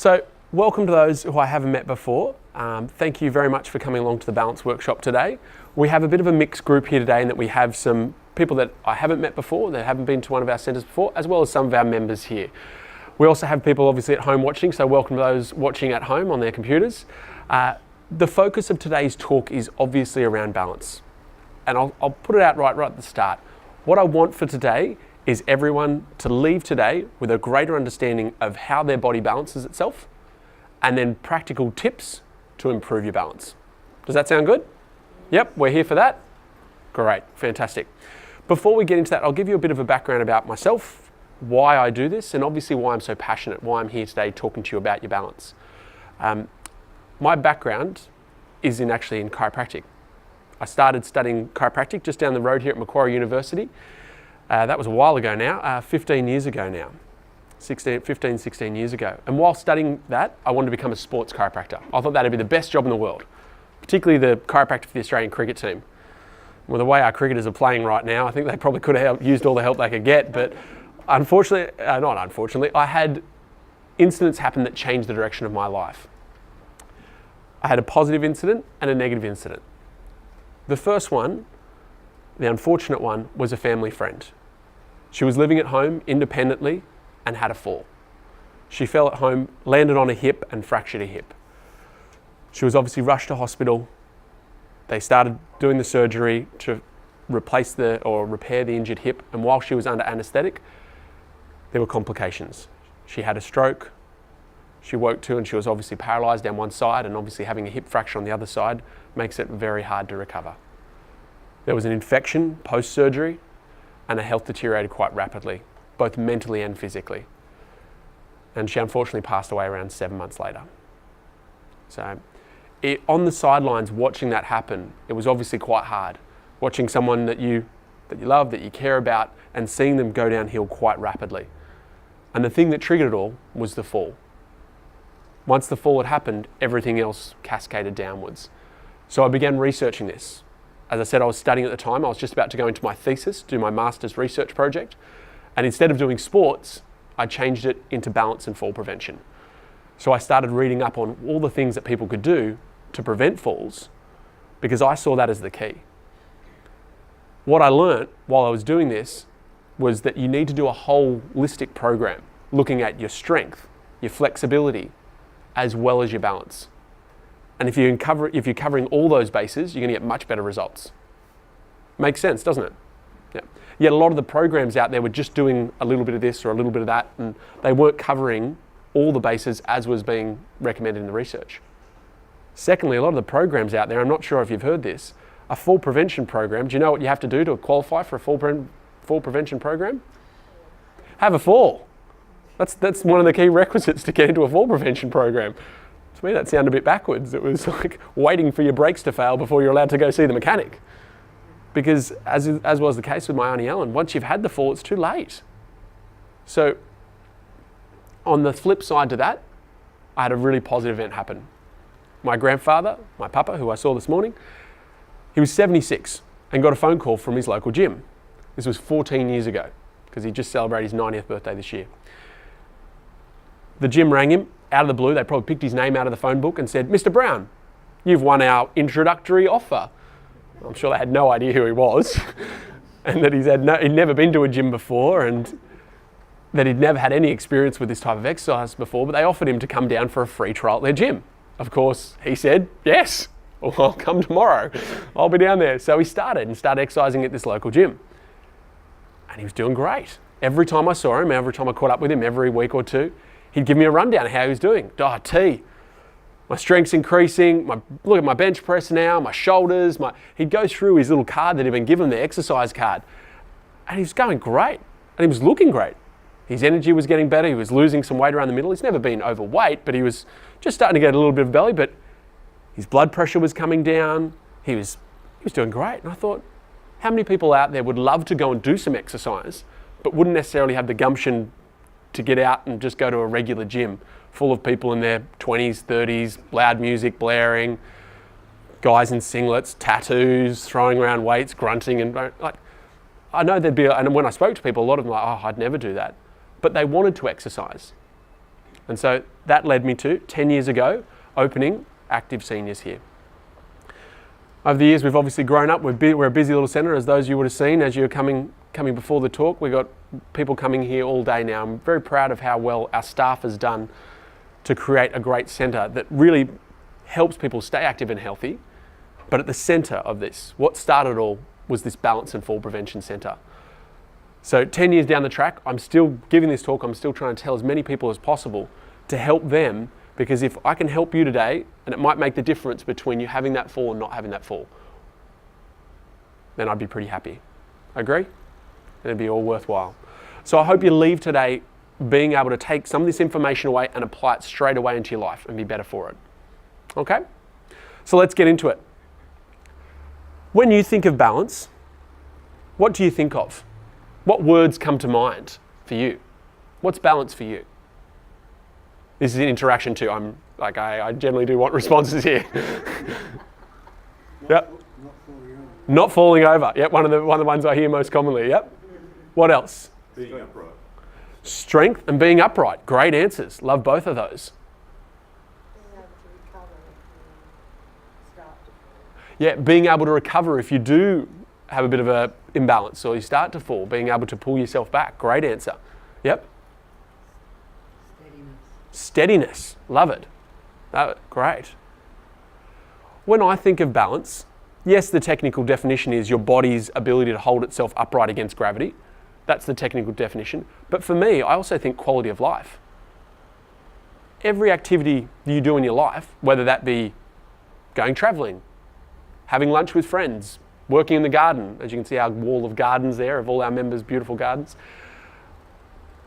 So welcome to those who I haven't met before. Thank you very much for coming along to the Balance Workshop today. We have a bit of a mixed group here today in that we have some people that I haven't met before, that haven't been to one of our centres before, as well as some of our members here. We also have people obviously at home watching, so welcome to those watching at home on their computers. The focus of today's talk is obviously around balance. And I'll put it out right at the start. What I want for today is everyone to leave today with a greater understanding of how their body balances itself, and then practical tips to improve your balance. Does that sound good? Yep, we're here for that. Great, fantastic. Before we get into that, I'll give you a bit of a background about myself, why I do this, and obviously why I'm so passionate, why I'm here today talking to you about your balance. My background is actually in chiropractic. I started studying chiropractic just down the road here at Macquarie University. That was a while ago now, 15 years ago now. 15, 16 years ago. And while studying that, I wanted to become a sports chiropractor. I thought that'd be the best job in the world, particularly the chiropractor for the Australian cricket team. Well, the way our cricketers are playing right now, I think they probably could have used all the help they could get, but unfortunately, not unfortunately, I had incidents happen that changed the direction of my life. I had a positive incident and a negative incident. The first one, the unfortunate one, was a family friend. She was living at home independently and had a fall. She fell at home, landed on a hip and fractured a hip. She was obviously rushed to hospital. They started doing the surgery to replace or repair the injured hip, and while she was under anaesthetic, there were complications. She had a stroke. She woke to and she was obviously paralysed down one side, and obviously having a hip fracture on the other side makes it very hard to recover. There was an infection post-surgery, and her health deteriorated quite rapidly, both mentally and physically. And she unfortunately passed away around 7 months later. So on the sidelines watching that happen, it was obviously quite hard. Watching someone that you love, that you care about, and seeing them go downhill quite rapidly. And the thing that triggered it all was the fall. Once the fall had happened, everything else cascaded downwards. So I began researching this. As I said, I was studying at the time. I was just about to go into my thesis, do my master's research project. And instead of doing sports, I changed it into balance and fall prevention. So I started reading up on all the things that people could do to prevent falls, because I saw that as the key. What I learnt while I was doing this was that you need to do a holistic program, looking at your strength, your flexibility, as well as your balance. And if you're covering all those bases, you're going to get much better results. Makes sense, doesn't it? Yeah. Yet a lot of the programs out there were just doing a little bit of this or a little bit of that, and they weren't covering all the bases as was being recommended in the research. Secondly, a lot of the programs out there, I'm not sure if you've heard this, a fall prevention program. Do you know what you have to do to qualify for a fall prevention program? Have a fall. That's one of the key requisites to get into a fall prevention program. To me, that sounded a bit backwards. It was like waiting for your brakes to fail before you're allowed to go see the mechanic. Because as was the case with my Auntie Ellen, once you've had the fall, it's too late. So on the flip side to that, I had a really positive event happen. My grandfather, my papa, who I saw this morning, he was 76 and got a phone call from his local gym. This was 14 years ago, because he just celebrated his 90th birthday this year. The gym rang him out of the blue. They probably picked his name out of the phone book and said, "Mr. Brown, you've won our introductory offer." I'm sure they had no idea who he was, and that he'd never been to a gym before, and that he'd never had any experience with this type of exercise before, but they offered him to come down for a free trial at their gym. Of course, he said, "Yes, well, I'll come tomorrow. I'll be down there." So he started exercising at this local gym. And he was doing great. Every time I saw him, every time I caught up with him, every week or two, he'd give me a rundown of how he was doing. My strength's increasing, look at my bench press now, my shoulders, he'd go through his little card that he'd been given, the exercise card. And he was going great, and he was looking great. His energy was getting better, he was losing some weight around the middle. He's never been overweight, but he was just starting to get a little bit of belly, but his blood pressure was coming down. He was doing great. And I thought, how many people out there would love to go and do some exercise, but wouldn't necessarily have the gumption to get out and just go to a regular gym full of people in their 20s, 30s, loud music blaring, guys in singlets, tattoos, throwing around weights, grunting, and like, I know and when I spoke to people, a lot of them were like, "Oh, I'd never do that." But they wanted to exercise. And so that led me to, 10 years ago, opening Active Seniors here. Over the years, we've obviously grown up. We're a busy little centre, as those you would have seen as you were coming before the talk. We've got people coming here all day now. I'm very proud of how well our staff has done to create a great centre that really helps people stay active and healthy. But at the centre of this, what started it all was this balance and fall prevention centre. So 10 years down the track, I'm still giving this talk. I'm still trying to tell as many people as possible to help them, because if I can help you today, and it might make the difference between you having that fall and not having that fall, then I'd be pretty happy. Agree? It'd be all worthwhile. So I hope you leave today being able to take some of this information away and apply it straight away into your life and be better for it. Okay? So let's get into it. When you think of balance, what do you think of? What words come to mind for you? What's balance for you? This is an interaction too. I generally do want responses here. Yep. Not falling over. Yep, one of the ones I hear most commonly. Yep. What else? Being upright. Strength and being upright. Great answers. Love both of those. Yeah, being able to recover if you do have a bit of an imbalance or you start to fall. Being able to pull yourself back. Great answer. Yep. Steadiness. Love it. Great. When I think of balance, yes, the technical definition is your body's ability to hold itself upright against gravity. That's the technical definition. But for me, I also think quality of life. Every activity you do in your life, whether that be going traveling, having lunch with friends, working in the garden, as you can see our wall of gardens there, of all our members' beautiful gardens.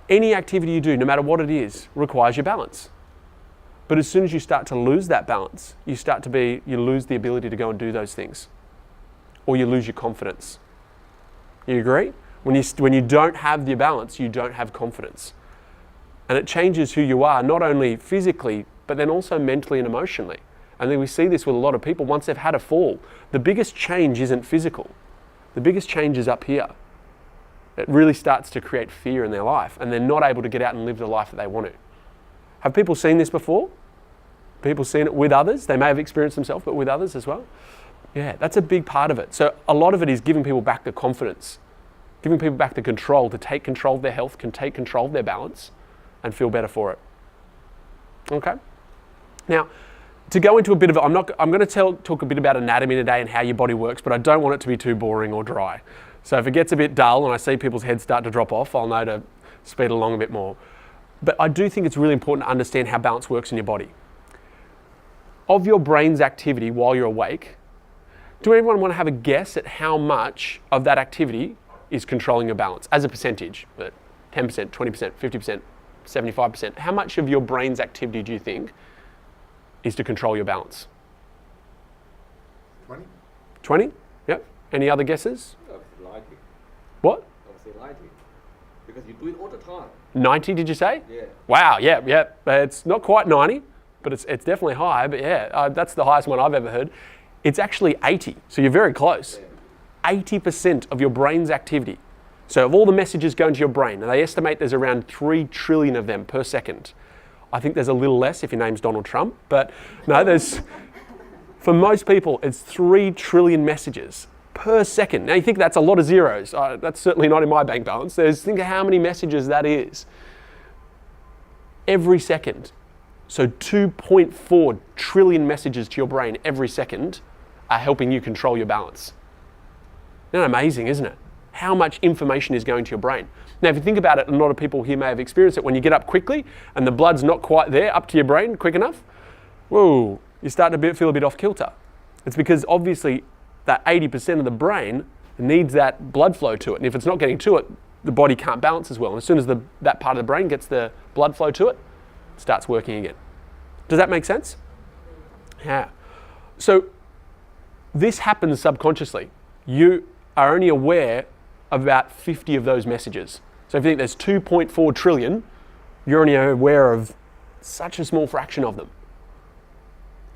Any activity you do, no matter what it is, requires your balance. But as soon as you start to lose that balance, you lose the ability to go and do those things. Or you lose your confidence. You agree? When you don't have the balance, you don't have confidence. And it changes who you are, not only physically, but then also mentally and emotionally. And then we see this with a lot of people. Once they've had a fall, the biggest change isn't physical. The biggest change is up here. It really starts to create fear in their life, and they're not able to get out and live the life that they want to. Have people seen this before? People seen it with others? They may have experienced themselves, but with others as well? Yeah, that's a big part of it. So a lot of it is giving people back the confidence, giving people back the control to take control of their health, can take control of their balance, and feel better for it. Okay? Now, to go into a bit of, I'm going to talk a bit about anatomy today and how your body works, but I don't want it to be too boring or dry. So if it gets a bit dull and I see people's heads start to drop off, I'll know to speed along a bit more. But I do think it's really important to understand how balance works in your body. Of your brain's activity while you're awake, do anyone want to have a guess at how much of that activity is controlling your balance as a percentage? 10%, 20%, 50%, 75%. How much of your brain's activity do you think is to control your balance? 20? 20? Yep. Any other guesses? Likely. What? I would say likely. Because you do it all the time. 90, did you say? Yeah. Wow, yeah. It's not quite 90, but it's definitely high. But yeah, that's the highest one I've ever heard. It's actually 80, so you're very close. Yeah. 80% of your brain's activity. So of all the messages going to your brain, and they estimate there's around 3 trillion of them per second. I think there's a little less if your name's Donald Trump, but no, for most people, it's 3 trillion messages per second. Now you think that's a lot of zeros. That's certainly not in my bank balance. Think of how many messages that is. Every second. So 2.4 trillion messages to your brain every second are helping you control your balance. Isn't that amazing, isn't it? How much information is going to your brain. Now, if you think about it, a lot of people here may have experienced it when you get up quickly and the blood's not quite there up to your brain quick enough. Whoa, you start to feel a bit off kilter. It's because obviously that 80% of the brain needs that blood flow to it. And if it's not getting to it, the body can't balance as well. And as soon as that part of the brain gets the blood flow to it, it starts working again. Does that make sense? Yeah. So this happens subconsciously. You are only aware of about 50 of those messages. So if you think there's 2.4 trillion, you're only aware of such a small fraction of them.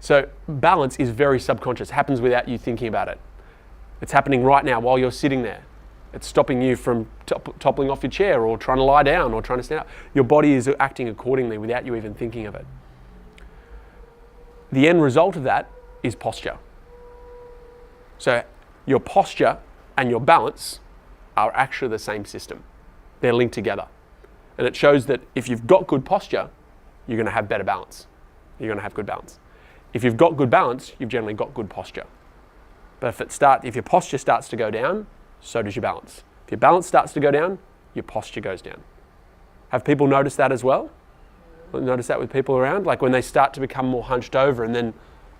So balance is very subconscious. It happens without you thinking about it. It's happening right now while you're sitting there. It's stopping you from toppling off your chair or trying to lie down or trying to stand up. Your body is acting accordingly without you even thinking of it. The end result of that is posture. So your posture and your balance are actually the same system. They're linked together. And it shows that if you've got good posture, you're going to have better balance. You're going to have good balance. If you've got good balance, you've generally got good posture. But if your posture starts to go down, so does your balance. If your balance starts to go down, your posture goes down. Have people noticed that as well? Notice that with people around? Like when they start to become more hunched over and then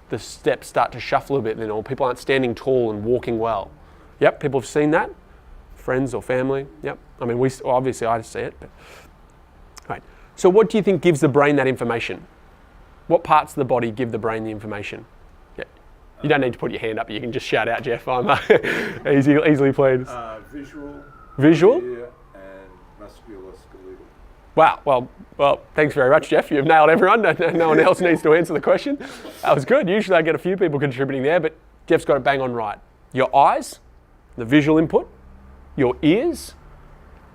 the steps start to shuffle a bit, then or people aren't standing tall and walking well. Yep, people have seen that. Friends or family. Yep. I mean, obviously I see it. But. Right. So what do you think gives the brain that information? What parts of the body give the brain the information? Yeah. You don't need to put your hand up. You can just shout out, Jeff. I'm easily pleased. Visual and musculoskeletal. Wow. Well, thanks very much, Jeff. You've nailed everyone. No one else needs to answer the question. That was good. Usually I get a few people contributing there, but Jeff's got it bang on right. Your eyes, the visual input, your ears,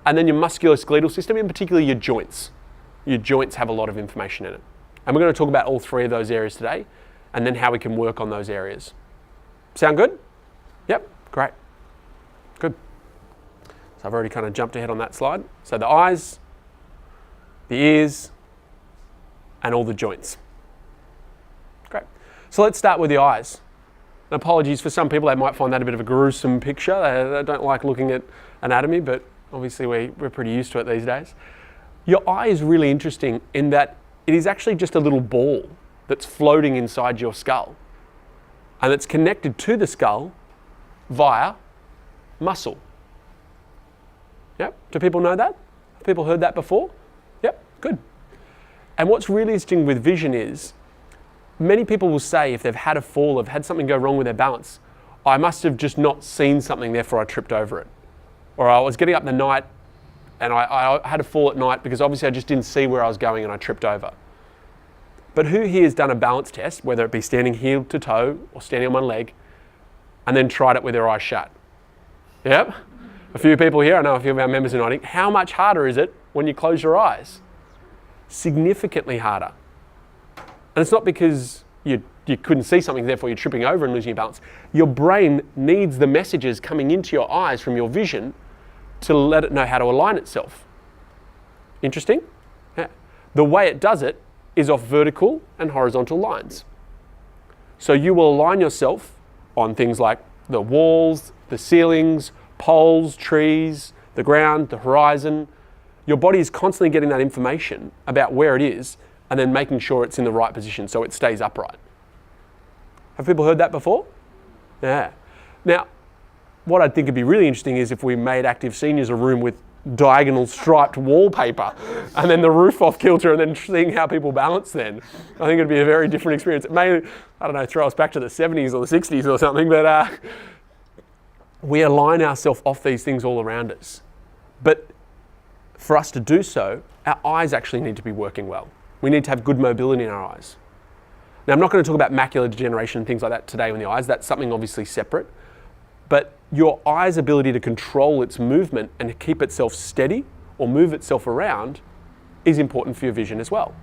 and then your musculoskeletal system, in particular your joints. Your joints have a lot of information in it. And we're going to talk about all three of those areas today, and then how we can work on those areas. Sound good? Yep, great. Good. So I've already kind of jumped ahead on that slide. So the eyes, the ears, and all the joints. Great. So let's start with the eyes. And apologies for some people, they might find that a bit of a gruesome picture. They don't like looking at anatomy, but obviously we're pretty used to it these days. Your eye is really interesting in that it is actually just a little ball that's floating inside your skull. And it's connected to the skull via muscle. Yep, do people know that? Have people heard that before? Yep, good. And what's really interesting with vision is, many people will say if they've had a fall, have had something go wrong with their balance, I must have just not seen something, therefore I tripped over it. Or I was getting up in the night and I had a fall at night because obviously I just didn't see where I was going and I tripped over. But who here has done a balance test, whether it be standing heel to toe or standing on one leg, and then tried it with their eyes shut? Yep. A few people here, I know a few of our members are nodding. How much harder is it when you close your eyes? Significantly harder. And it's not because you couldn't see something, therefore you're tripping over and losing your balance. Your brain needs the messages coming into your eyes from your vision to let it know how to align itself. Interesting? Yeah. The way it does it is off vertical and horizontal lines. So you will align yourself on things like the walls, the ceilings, poles, trees, the ground, the horizon. Your body is constantly getting that information about where it is and then making sure it's in the right position so it stays upright. Have people heard that before? Yeah. Now, what I think would be really interesting is if we made active seniors a room with diagonal striped wallpaper and then the roof off kilter and then seeing how people balance then. I think it'd be a very different experience. It may, I don't know, throw us back to the 70s or the 60s or something, but we align ourselves off these things all around us. But for us to do so, our eyes actually need to be working well. We need to have good mobility in our eyes. Now, I'm not going to talk about macular degeneration and things like that today in the eyes. That's something obviously separate. But your eye's ability to control its movement and to keep itself steady or move itself around is important for your vision as well.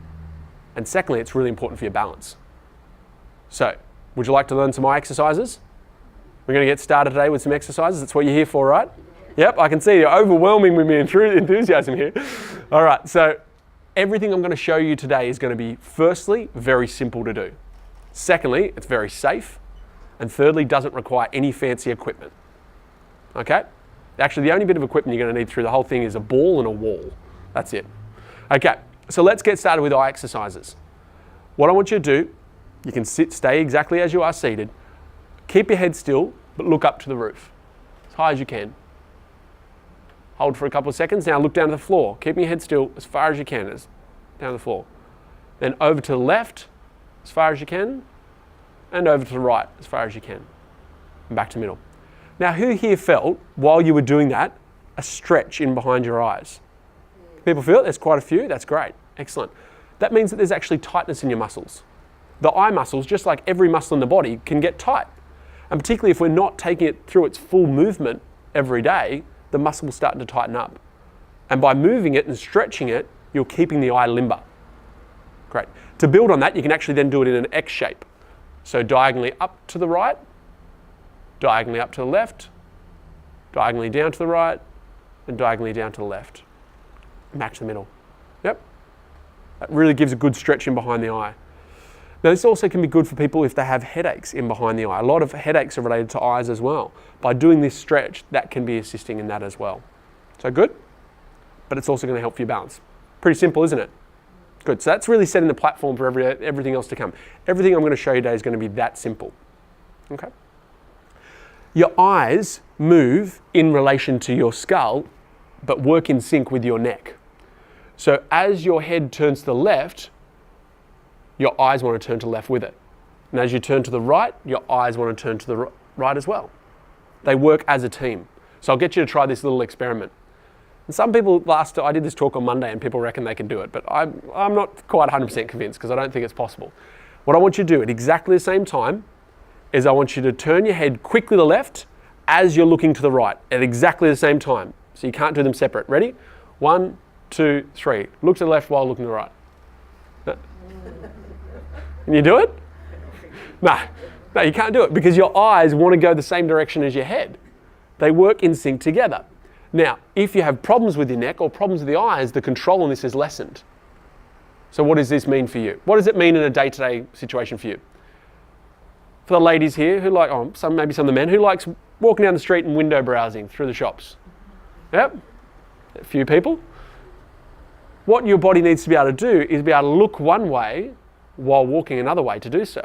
And secondly, it's really important for your balance. So, would you like to learn some eye exercises? We're going to get started today with some exercises. That's what you're here for, right? Yep, I can see you're overwhelming with me enthusiasm here. All right, so everything I'm going to show you today is going to be, firstly, very simple to do. Secondly, it's very safe. And thirdly, doesn't require any fancy equipment. Okay? Actually, the only bit of equipment you're going to need through the whole thing is a ball and a wall. That's it. Okay, so let's get started with eye exercises. What I want you to do, you can stay exactly as you are seated. Keep your head still, but look up to the roof. As high as you can. Hold for a couple of seconds. Now look down to the floor. Keep your head still as far as you can, as down to the floor. Then over to the left, as far as you can. And over to the right, as far as you can. And back to middle. Now, who here felt, while you were doing that, a stretch in behind your eyes? People feel it? There's quite a few? That's great. Excellent. That means that there's actually tightness in your muscles. The eye muscles, just like every muscle in the body, can get tight. And particularly if we're not taking it through its full movement every day, the muscle will start to tighten up. And by moving it and stretching it, you're keeping the eye limber. Great. To build on that, you can actually then do it in an X shape. So diagonally up to the right, diagonally up to the left, diagonally down to the right, and diagonally down to the left. Match the middle. Yep. That really gives a good stretch in behind the eye. Now this also can be good for people if they have headaches in behind the eye. A lot of headaches are related to eyes as well. By doing this stretch, that can be assisting in that as well. So good, but it's also going to help your balance. Pretty simple, isn't it? Good, so that's really setting the platform for everything else to come. Everything I'm going to show you today is going to be that simple. Okay. Your eyes move in relation to your skull, but work in sync with your neck. So as your head turns to the left, your eyes want to turn to the left with it. And as you turn to the right, your eyes want to turn to the right as well. They work as a team. So I'll get you to try this little experiment. And some people I did this talk on Monday and people reckon they can do it, but I'm not quite 100% convinced because I don't think it's possible. What I want you to do at exactly the same time is I want you to turn your head quickly to the left as you're looking to the right at exactly the same time. So you can't do them separate. Ready? 1, 2, 3. Look to the left while looking to the right. No. Can you do it? No, you can't do it because your eyes want to go the same direction as your head. They work in sync together. Now, if you have problems with your neck or problems with the eyes, the control on this is lessened. So what does this mean for you? What does it mean in a day-to-day situation for you? For the ladies here who like, maybe some of the men, who likes walking down the street and window browsing through the shops? Yep, a few people. What your body needs to be able to do is be able to look one way while walking another way to do so.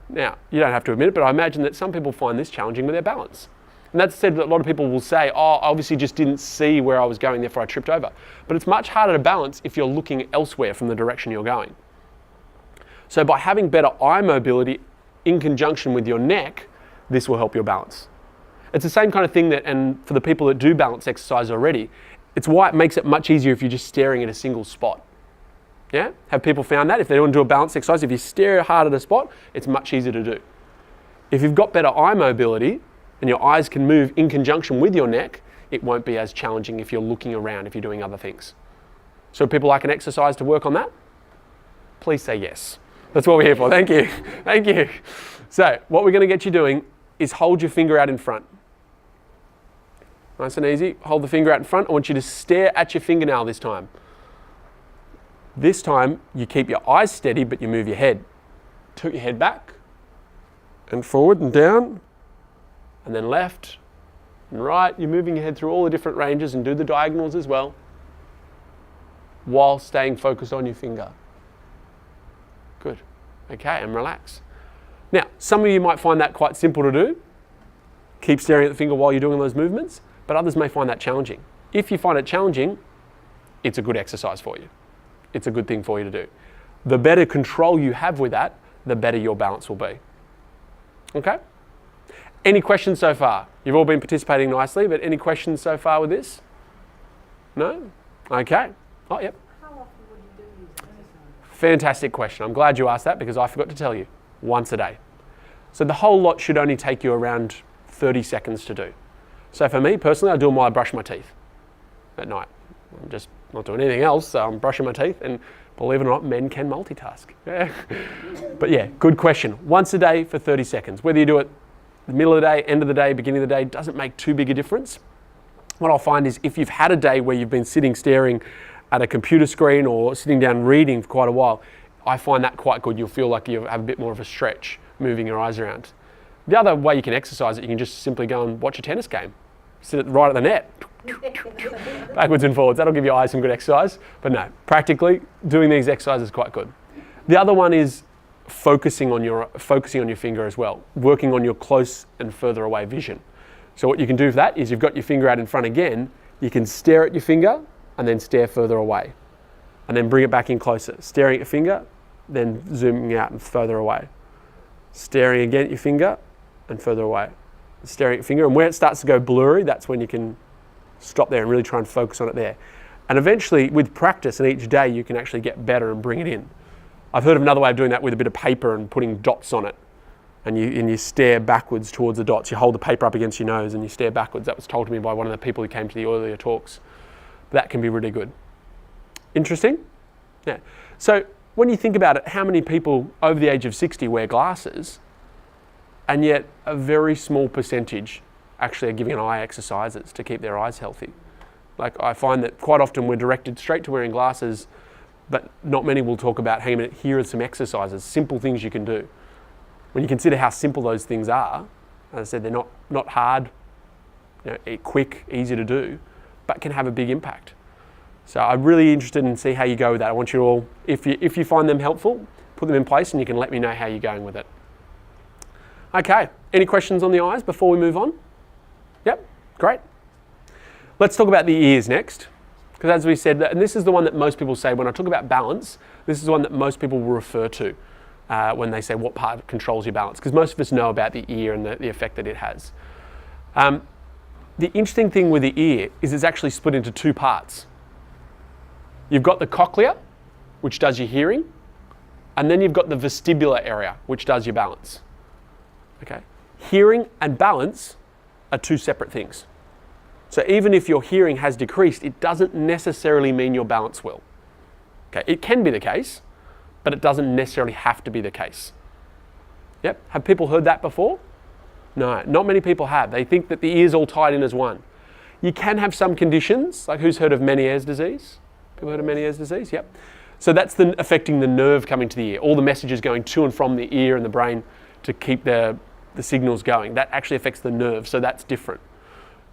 Now, you don't have to admit it, but I imagine that some people find this challenging with their balance. And that's said that a lot of people will say, I obviously just didn't see where I was going, therefore I tripped over. But it's much harder to balance if you're looking elsewhere from the direction you're going. So by having better eye mobility in conjunction with your neck, this will help your balance. It's the same kind of thing and for the people that do balance exercise already, it's why it makes it much easier if you're just staring at a single spot. Yeah? Have people found that? If they want to do a balance exercise, if you stare hard at a spot, it's much easier to do. If you've got better eye mobility and your eyes can move in conjunction with your neck, it won't be as challenging if you're looking around, if you're doing other things. So people like an exercise to work on that? Please say yes. That's what we're here for. Thank you. Thank you. So what we're going to get you doing is hold your finger out in front. Nice and easy. Hold the finger out in front. I want you to stare at your fingernail this time. This time, you keep your eyes steady, but you move your head. Tilt your head back, and forward and down, and then left and right. You're moving your head through all the different ranges and do the diagonals as well, while staying focused on your finger. Good. Okay, and relax. Now, some of you might find that quite simple to do. Keep staring at the finger while you're doing those movements, but others may find that challenging. If you find it challenging, it's a good exercise for you. It's a good thing for you to do. The better control you have with that, the better your balance will be. Okay? Any questions so far? You've all been participating nicely, but any questions so far with this? No? Okay. Oh, yep. How often would you do these exercises? Fantastic question. I'm glad you asked that because I forgot to tell you. Once a day. So the whole lot should only take you around 30 seconds to do. So for me personally, I do them while I brush my teeth at night. I'm just not doing anything else, so I'm brushing my teeth, and believe it or not, men can multitask. Yeah. But yeah, good question. Once a day for 30 seconds. Whether you do it the middle of the day, end of the day, beginning of the day, doesn't make too big a difference. What I'll find is if you've had a day where you've been sitting staring at a computer screen or sitting down reading for quite a while, I find that quite good. You'll feel like you have a bit more of a stretch moving your eyes around. The other way you can exercise it, you can just simply go and watch a tennis game. Sit right at the net. Backwards and forwards. That'll give your eyes some good exercise. But no, practically doing these exercises is quite good. The other one is focusing on your finger as well, working on your close and further away vision. So what you can do for that is you've got your finger out in front again, you can stare at your finger and then stare further away. And then bring it back in closer. Staring at your finger, then zooming out and further away. Staring again at your finger and further away. Staring at your finger, and where it starts to go blurry, that's when you can stop there and really try and focus on it there. And eventually, with practice and each day, you can actually get better and bring it in. I've heard of another way of doing that with a bit of paper and putting dots on it. and you stare backwards towards the dots. You hold the paper up against your nose and you stare backwards. That was told to me by one of the people who came to the earlier talks. That can be really good. Interesting? Yeah. So when you think about it, how many people over the age of 60 wear glasses, and yet a very small percentage actually are giving eye exercises to keep their eyes healthy? Like, I find that quite often we're directed straight to wearing glasses, but not many will talk about, hey, a minute, here are some exercises, simple things you can do. When you consider how simple those things are, as I said, they're not hard, quick, easy to do, but can have a big impact. So I'm really interested in see how you go with that. I want you all, if you find them helpful, put them in place and you can let me know how you're going with it. Okay, any questions on the eyes before we move on? Yep, great. Let's talk about the ears next. Because as we said, and this is the one that most people say, when I talk about balance, this is the one that most people will refer to when they say what part controls your balance. Because most of us know about the ear and the effect that it has. The interesting thing with the ear is it's actually split into two parts. You've got the cochlea, which does your hearing, and then you've got the vestibular area, which does your balance. Okay? Hearing and balance are two separate things. So even if your hearing has decreased, it doesn't necessarily mean your balance will. Okay? It can be the case, but it doesn't necessarily have to be the case. Yep. Have people heard that before? No, not many people have. They think that the ear's all tied in as one. You can have some conditions, like who's heard of Meniere's disease? People heard of Meniere's disease? Yep. So that's affecting the nerve coming to the ear. All the messages going to and from the ear and the brain to keep the signals going. That actually affects the nerve, so that's different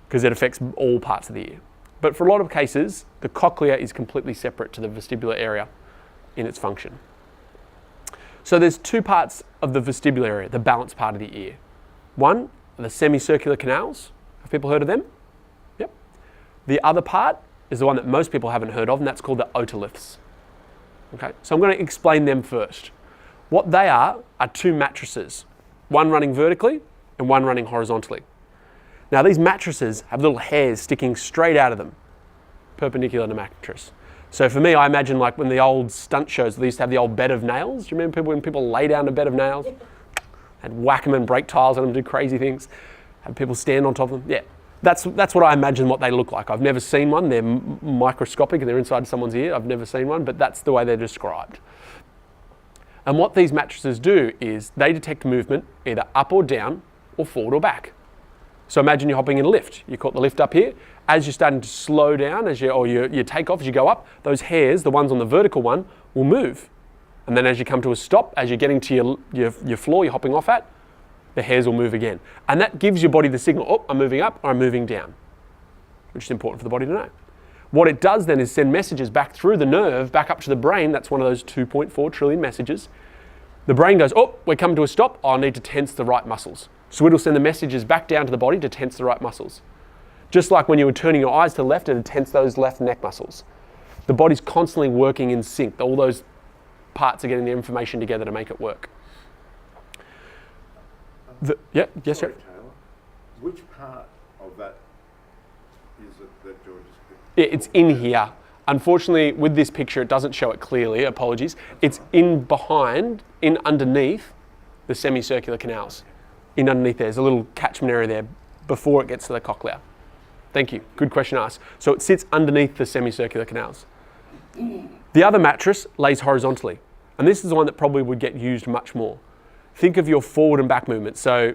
because it affects all parts of the ear. But for a lot of cases, the cochlea is completely separate to the vestibular area in its function. So there's two parts of the vestibular area, the balance part of the ear. One are the semicircular canals. Have people heard of them? Yep. The other part is the one that most people haven't heard of, and that's called the otoliths. Okay, so I'm going to explain them first. What they are two matrices, one running vertically and one running horizontally. Now these matrices have little hairs sticking straight out of them, perpendicular to the mattress. So for me, I imagine like when the old stunt shows, they used to have the old bed of nails. Do you remember when people lay down a bed of nails? And whack them and break tiles on them, do crazy things. Have people stand on top of them. Yeah, that's what I imagine what they look like. I've never seen one. They're microscopic and they're inside someone's ear. I've never seen one, but that's the way they're described. And what these matrices do is they detect movement either up or down or forward or back. So imagine you're hopping in a lift. You caught the lift up here. As you're starting to slow down, or you take off, as you go up, those hairs, the ones on the vertical one, will move. And then as you come to a stop, as you're getting to your floor you're hopping off at, the hairs will move again. And that gives your body the signal, oh, I'm moving up or I'm moving down, which is important for the body to know. What it does then is send messages back through the nerve, back up to the brain. That's one of those 2.4 trillion messages. The brain goes, oh, we're coming to a stop. I need to tense the right muscles. So it'll send the messages back down to the body to tense the right muscles. Just like when you were turning your eyes to the left, it'll tense those left neck muscles. The body's constantly working in sync. All those parts are getting the information together to make it work. Yes, sir. Taylor, which part of that is it that you're just... It's in here. Unfortunately, with this picture, it doesn't show it clearly. Apologies. It's in underneath the semicircular canals. In underneath there's a little catchment area there before it gets to the cochlea. Thank you. Good question asked. So it sits underneath the semicircular canals. The other mattress lays horizontally, and this is the one that probably would get used much more. Think of your forward and back movement. So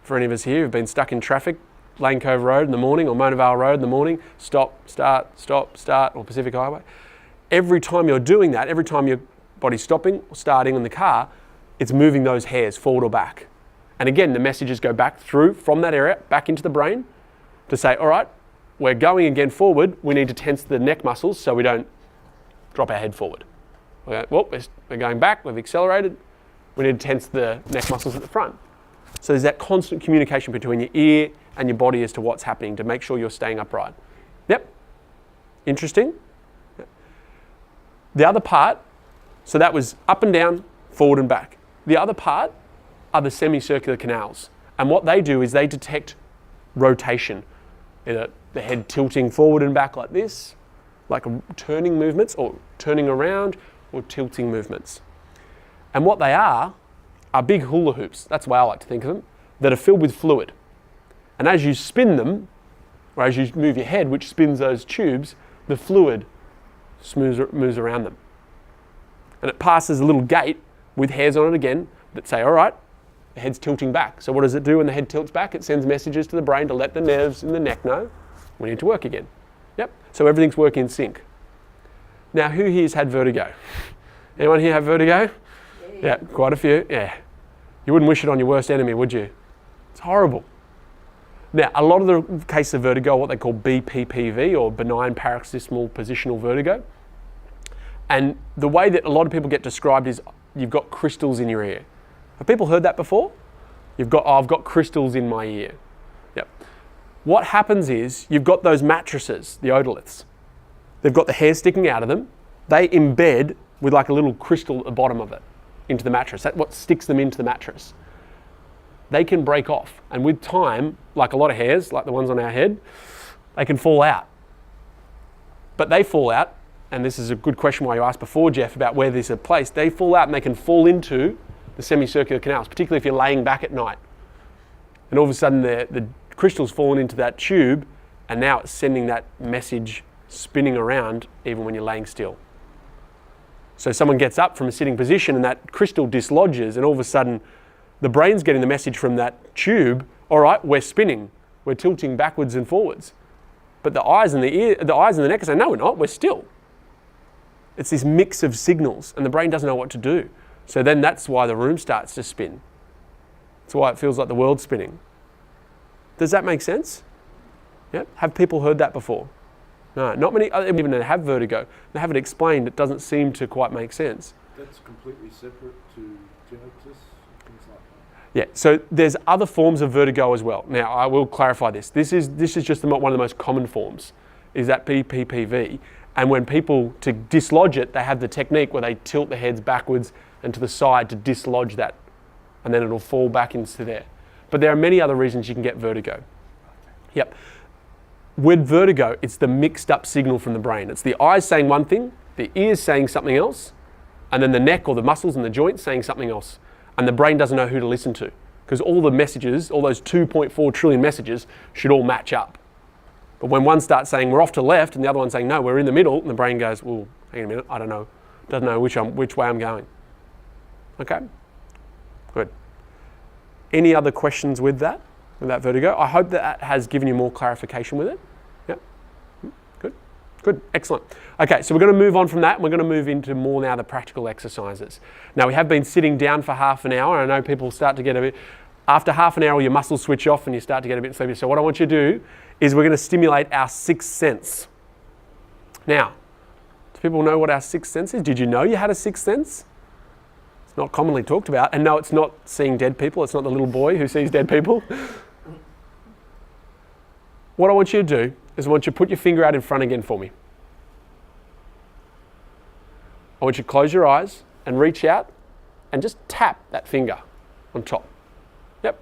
for any of us here who've been stuck in traffic, Lane Cove Road in the morning or Mona Vale Road in the morning, stop, start, or Pacific Highway. Every time you're doing that, every time your body's stopping or starting in the car, it's moving those hairs forward or back. And again, the messages go back through from that area, back into the brain to say, all right, we're going again forward. We need to tense the neck muscles so we don't drop our head forward. We're going back, we've accelerated. We need to tense the neck muscles at the front. So there's that constant communication between your ear and your body as to what's happening to make sure you're staying upright. Yep. Interesting. Yep. The other part, so that was up and down, forward and back. The other part are the semicircular canals. And what they do is they detect rotation. Either the head tilting forward and back like this, like turning movements, or turning around, or tilting movements. And what they are are big hula hoops, that's the way I like to think of them, that are filled with fluid. And as you spin them, or as you move your head, which spins those tubes, the fluid moves around them. And it passes a little gate with hairs on it again that say, all right, the head's tilting back. So what does it do when the head tilts back? It sends messages to the brain to let the nerves in the neck know we need to work again. Yep. So everything's working in sync. Now, who here's had vertigo? Anyone here have vertigo? Yeah, quite a few. Yeah. You wouldn't wish it on your worst enemy, would you? It's horrible. Now, a lot of the cases of vertigo are what they call BPPV, or benign paroxysmal positional vertigo. And the way that a lot of people get described is you've got crystals in your ear. Have people heard that before? I've got crystals in my ear. Yep. What happens is you've got those mattresses, the otoliths. They've got the hair sticking out of them. They embed with like a little crystal at the bottom of it into the mattress. That's what sticks them into the mattress. They can break off, and with time, like a lot of hairs, like the ones on our head, they can fall out. But they fall out, and this is a good question why you asked before, Jeff, about where these are placed. They fall out and they can fall into the semicircular canals, particularly if you're laying back at night. And all of a sudden the crystal's fallen into that tube, and now it's sending that message spinning around even when you're laying still. So someone gets up from a sitting position and that crystal dislodges, and all of a sudden the brain's getting the message from that tube, all right, we're spinning, we're tilting backwards and forwards. But the eyes and the neck are saying, no, we're not, we're still. It's this mix of signals, and the brain doesn't know what to do. So then that's why the room starts to spin. That's why it feels like the world's spinning. Does that make sense? Yeah? Have people heard that before? No, not many, even that have vertigo. They have it explained, it doesn't seem to quite make sense. That's completely separate to tinnitus, things like that? Yeah, so there's other forms of vertigo as well. Now, I will clarify this. This is just one of the most common forms, is that BPPV. And when people, to dislodge it, they have the technique where they tilt the heads backwards and to the side to dislodge that. And then it'll fall back into there. But there are many other reasons you can get vertigo. Yep. With vertigo, it's the mixed up signal from the brain. It's the eyes saying one thing, the ears saying something else, and then the neck or the muscles and the joints saying something else. And the brain doesn't know who to listen to, because all the messages, all those 2.4 trillion messages should all match up. But when one starts saying we're off to the left and the other one's saying no, we're in the middle, and the brain goes, well, hang on a minute, I don't know. Doesn't know which way I'm going. Okay? Good. Any other questions with that vertigo? I hope that has given you more clarification with it. Yep. Good. Good. Excellent. Okay, so we're going to move on from that, and we're going to move into more now the practical exercises. Now, we have been sitting down for half an hour. I know people start to get a bit, after half an hour, your muscles switch off and you start to get a bit sleepy. So what I want you to do is we're going to stimulate our sixth sense. Now, do people know what our sixth sense is? Did you know you had a sixth sense? It's not commonly talked about. And no, it's not seeing dead people. It's not the little boy who sees dead people. What I want you to do is I want you to put your finger out in front again for me. I want you to close your eyes and reach out and just tap that finger on top. Yep.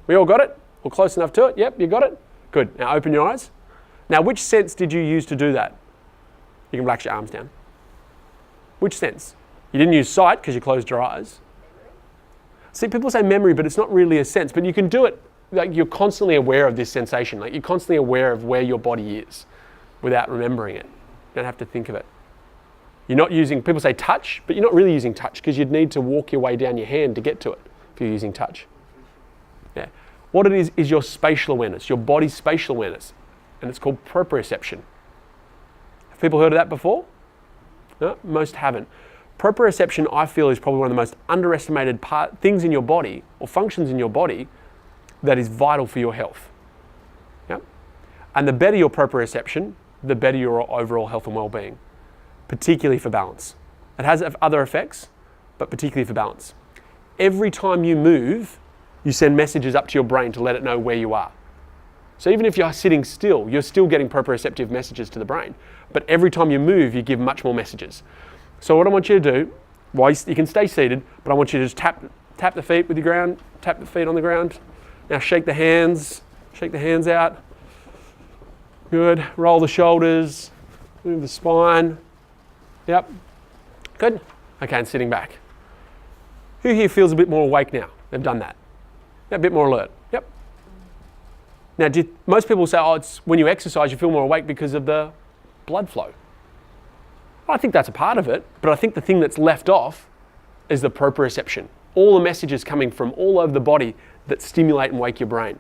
We all got it? We're close enough to it? Yep, you got it? Good. Now open your eyes. Now, which sense did you use to do that? You can relax your arms down. Which sense? You didn't use sight because you closed your eyes. See, people say memory, but it's not really a sense. But you can do it, like you're constantly aware of this sensation. Like you're constantly aware of where your body is without remembering it. You don't have to think of it. You're not using, people say touch, but you're not really using touch because you'd need to walk your way down your hand to get to it if you're using touch. Yeah. What it is your spatial awareness, your body's spatial awareness. And it's called proprioception. Have people heard of that before? No, most haven't. Proprioception, I feel, is probably one of the most underestimated things in your body or functions in your body that is vital for your health. Yep. And the better your proprioception, the better your overall health and well-being, particularly for balance. It has other effects, but particularly for balance. Every time you move, you send messages up to your brain to let it know where you are. So even if you're sitting still, you're still getting proprioceptive messages to the brain. But every time you move, you give much more messages. So what I want you to do, you can stay seated, but I want you to just tap the feet with your ground, tap the feet on the ground. Now shake the hands out. Good. Roll the shoulders, move the spine. Yep. Good. Okay, and sitting back. Who here feels a bit more awake now? They've done that. Yeah, a bit more alert. Yep. Now, most people say, oh, it's when you exercise, you feel more awake because of the blood flow. I think that's a part of it, but I think the thing that's left off is the proprioception. All the messages coming from all over the body that stimulate and wake your brain.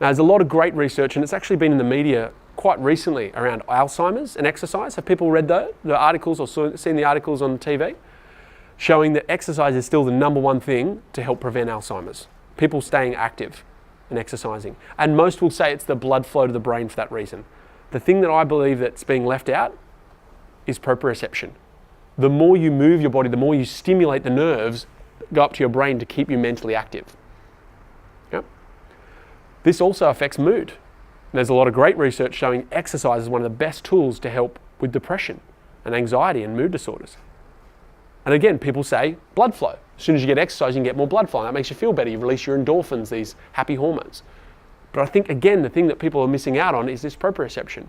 Now, there's a lot of great research, and it's actually been in the media quite recently around Alzheimer's and exercise. Have people read the articles or seen the articles on TV? Showing that exercise is still the number one thing to help prevent Alzheimer's. People staying active and exercising. And most will say it's the blood flow to the brain for that reason. The thing that I believe that's being left out is proprioception. The more you move your body, the more you stimulate the nerves that go up to your brain to keep you mentally active. Yep. This also affects mood. And there's a lot of great research showing exercise is one of the best tools to help with depression and anxiety and mood disorders. And again, people say blood flow. As soon as you get exercise, you can get more blood flow. That makes you feel better. You release your endorphins, these happy hormones. But I think, again, the thing that people are missing out on is this proprioception.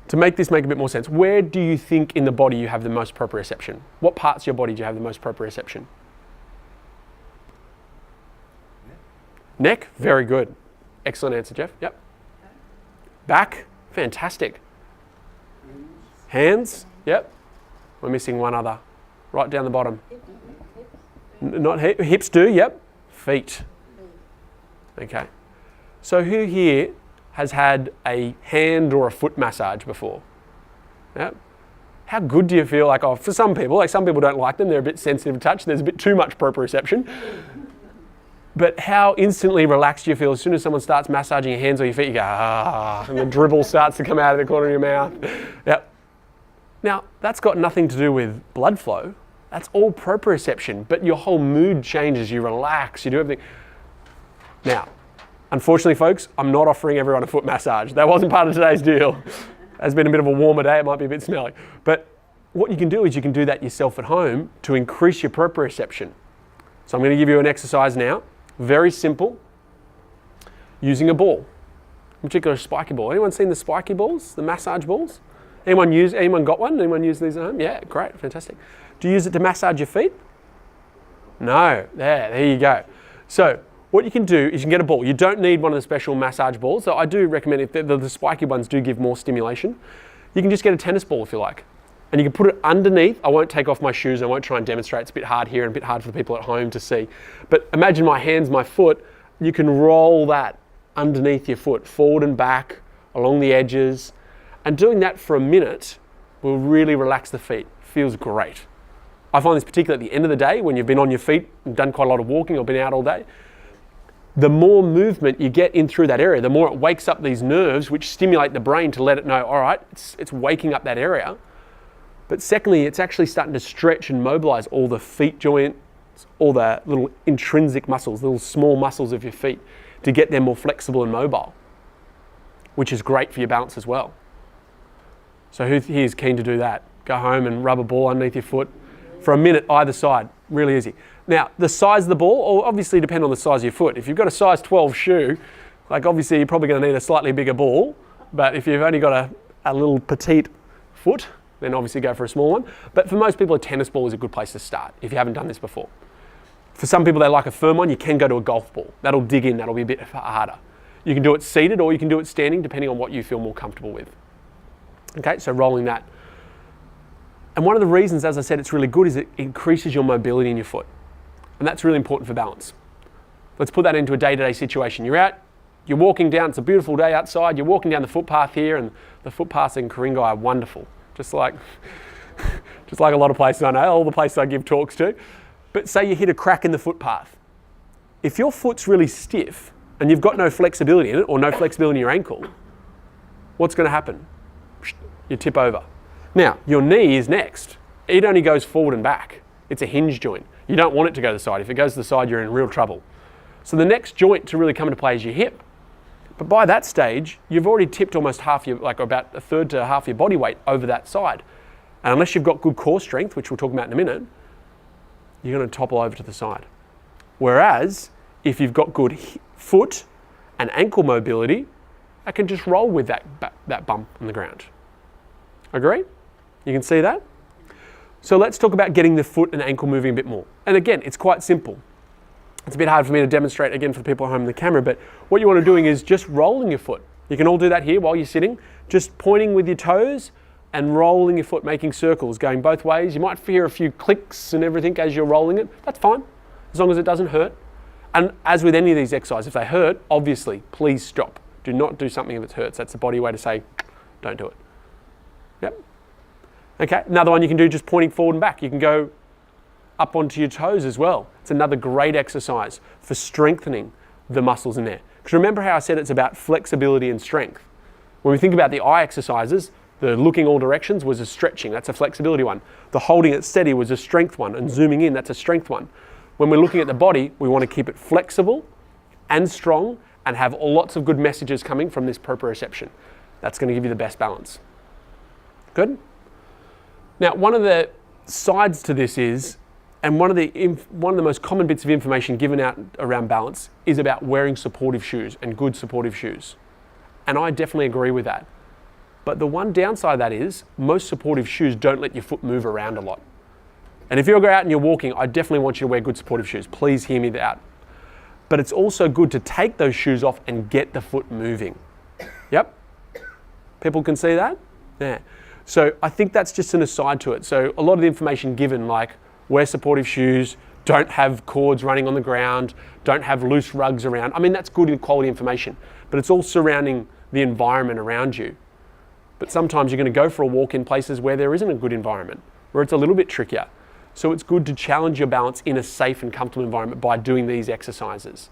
To make this make a bit more sense, where do you think in the body you have the most proprioception? What parts of your body do you have the most proprioception? Neck? Very good. Excellent answer, Jeff. Yep. Back? Fantastic. Hands? Yep. We're missing one other. Right down the bottom. Not hips do, yep. Feet. Okay. So who here has had a hand or a foot massage before? Yep. How good do you feel? Like, oh, for some people don't like them, they're a bit sensitive to touch, there's a bit too much proprioception. But how instantly relaxed do you feel as soon as someone starts massaging your hands or your feet, you go, ah, and the dribble starts to come out of the corner of your mouth. Yep. Now, that's got nothing to do with blood flow. That's all proprioception, but your whole mood changes, you relax, you do everything. Now, unfortunately, folks, I'm not offering everyone a foot massage. That wasn't part of today's deal. It's been a bit of a warmer day, it might be a bit smelly. But what you can do is you can do that yourself at home to increase your proprioception. So I'm going to give you an exercise now, very simple, using a ball, in particular a spiky ball. Anyone seen the spiky balls, the massage balls? Anyone got one? Anyone use these at home? Yeah, great, fantastic. Do you use it to massage your feet? No, there you go. So what you can do is you can get a ball. You don't need one of the special massage balls. So I do recommend if the spiky ones do give more stimulation. You can just get a tennis ball if you like. And you can put it underneath. I won't take off my shoes. I won't try and demonstrate. It's a bit hard here and a bit hard for the people at home to see. But imagine my hands, my foot. You can roll that underneath your foot, forward and back, along the edges. And doing that for a minute will really relax the feet. Feels great. I find this particularly at the end of the day when you've been on your feet and done quite a lot of walking or been out all day. The more movement you get in through that area, the more it wakes up these nerves which stimulate the brain to let it know, all right, it's waking up that area. But secondly, it's actually starting to stretch and mobilize all the feet joints, all the little intrinsic muscles, little small muscles of your feet to get them more flexible and mobile, which is great for your balance as well. So who here is keen to do that? Go home and rub a ball underneath your foot for a minute either side, really easy. Now, the size of the ball will obviously depend on the size of your foot. If you've got a size 12 shoe, like obviously you're probably going to need a slightly bigger ball, but if you've only got a little petite foot, then obviously go for a small one. But for most people, a tennis ball is a good place to start if you haven't done this before. For some people, they like a firm one, you can go to a golf ball. That'll dig in, that'll be a bit harder. You can do it seated or you can do it standing, depending on what you feel more comfortable with. Okay, so rolling that. And one of the reasons, as I said, it's really good is it increases your mobility in your foot. And that's really important for balance. Let's put that into a day-to-day situation. You're out, you're walking down, it's a beautiful day outside, you're walking down the footpath here, and the footpaths in Ku-ring-gai are wonderful. Just like a lot of places I know, all the places I give talks to. But say you hit a crack in the footpath. If your foot's really stiff and you've got no flexibility in it or no flexibility in your ankle, what's going to happen? You tip over. Now, your knee is next. It only goes forward and back. It's a hinge joint. You don't want it to go to the side. If it goes to the side, you're in real trouble. So the next joint to really come into play is your hip. But by that stage, you've already tipped almost half your, like about a third to half your body weight over that side. And unless you've got good core strength, which we'll talk about in a minute, you're going to topple over to the side. Whereas, if you've got good foot and ankle mobility, I can just roll with that bump on the ground. Agree? You can see that? So let's talk about getting the foot and ankle moving a bit more. And again, it's quite simple. It's a bit hard for me to demonstrate again for the people at home in the camera, but what you want to be doing is just rolling your foot. You can all do that here while you're sitting, just pointing with your toes and rolling your foot, making circles, going both ways. You might hear a few clicks and everything as you're rolling it. That's fine, as long as it doesn't hurt. And as with any of these exercises, if they hurt, obviously, please stop. Do not do something if it hurts. That's the body way to say, don't do it. Yep. Okay, another one you can do just pointing forward and back. You can go up onto your toes as well. It's another great exercise for strengthening the muscles in there. Because remember how I said it's about flexibility and strength. When we think about the eye exercises, the looking all directions was a stretching, that's a flexibility one. The holding it steady was a strength one, and zooming in, that's a strength one. When we're looking at the body, we want to keep it flexible and strong and have lots of good messages coming from this proprioception. That's going to give you the best balance. Good? Now, one of the sides to this is, and one of the most common bits of information given out around balance is about wearing supportive shoes and good supportive shoes. And I definitely agree with that. But the one downside of that is most supportive shoes don't let your foot move around a lot. And if you're out and you're walking, I definitely want you to wear good supportive shoes. Please hear me out. But it's also good to take those shoes off and get the foot moving. Yep. People can see that? Yeah. So I think that's just an aside to it. So a lot of the information given, like wear supportive shoes, don't have cords running on the ground, don't have loose rugs around. I mean, that's good quality information, but it's all surrounding the environment around you. But sometimes you're going to go for a walk in places where there isn't a good environment, where it's a little bit trickier. So it's good to challenge your balance in a safe and comfortable environment by doing these exercises,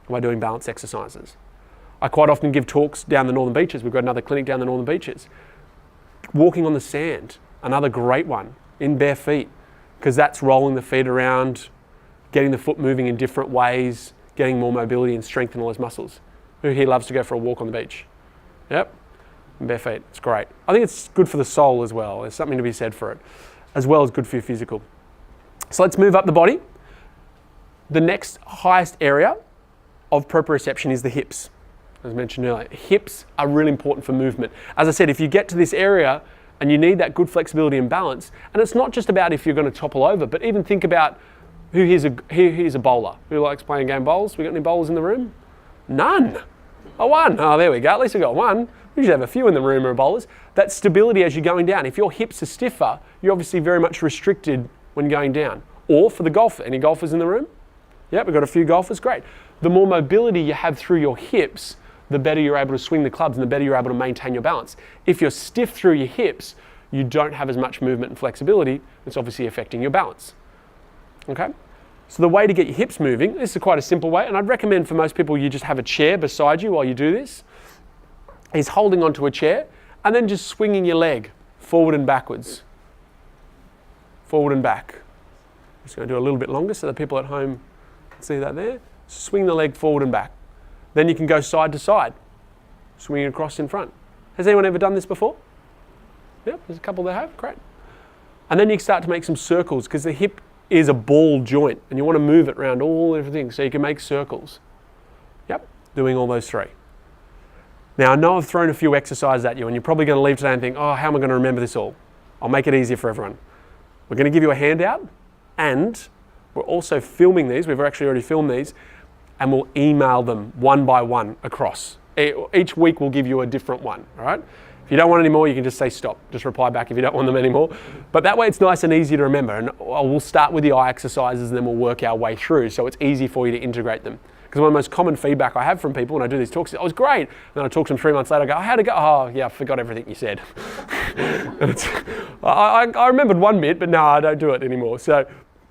by doing balance exercises. I quite often give talks down the northern beaches. We've got another clinic down the northern beaches. Walking on the sand, another great one, in bare feet, because that's rolling the feet around, getting the foot moving in different ways, getting more mobility and strength in all those muscles. Who here loves to go for a walk on the beach? Yep, in bare feet, it's great. I think it's good for the soul as well. There's something to be said for it, as well as good for your physical. So let's move up the body. The next highest area of proprioception is the hips. As mentioned earlier, hips are really important for movement. As I said, if you get to this area and you need that good flexibility and balance, and it's not just about if you're going to topple over, but even think about who here's a bowler. Who likes playing game bowls? We got any bowlers in the room? None. Oh, one. Oh, there we go. At least we got one. We should have a few in the room who are bowlers. That stability as you're going down. If your hips are stiffer, you're obviously very much restricted when going down. Or for the golf. Any golfers in the room? Yeah, we've got a few golfers. Great. The more mobility you have through your hips, the better you're able to swing the clubs and the better you're able to maintain your balance. If you're stiff through your hips, you don't have as much movement and flexibility. It's obviously affecting your balance. Okay? So the way to get your hips moving, this is quite a simple way, and I'd recommend for most people you just have a chair beside you while you do this, is holding onto a chair and then just swinging your leg forward and backwards. Forward and back. I'm just going to do a little bit longer so the people at home can see that there. Swing the leg forward and back. Then you can go side to side, swinging across in front. Has anyone ever done this before? Yeah, there's a couple that have, great. And then you start to make some circles because the hip is a ball joint and you want to move it around all everything so you can make circles. Yep, doing all those three. Now I know I've thrown a few exercises at you and you're probably going to leave today and think, oh, how am I going to remember this all? I'll make it easier for everyone. We're going to give you a handout and we're also filming these. We've actually already filmed these. And we'll email them one by one across. Each week we'll give you a different one, all right? If you don't want any more, you can just say stop. Just reply back if you don't want them anymore. But that way it's nice and easy to remember. And we'll start with the eye exercises and then we'll work our way through so it's easy for you to integrate them. Because one of the most common feedback I have from people when I do these talks is, oh, it was great. And then I talk to them 3 months later, I go, how'd it go? Oh, yeah, I forgot everything you said. I remembered one bit, but no, I don't do it anymore. So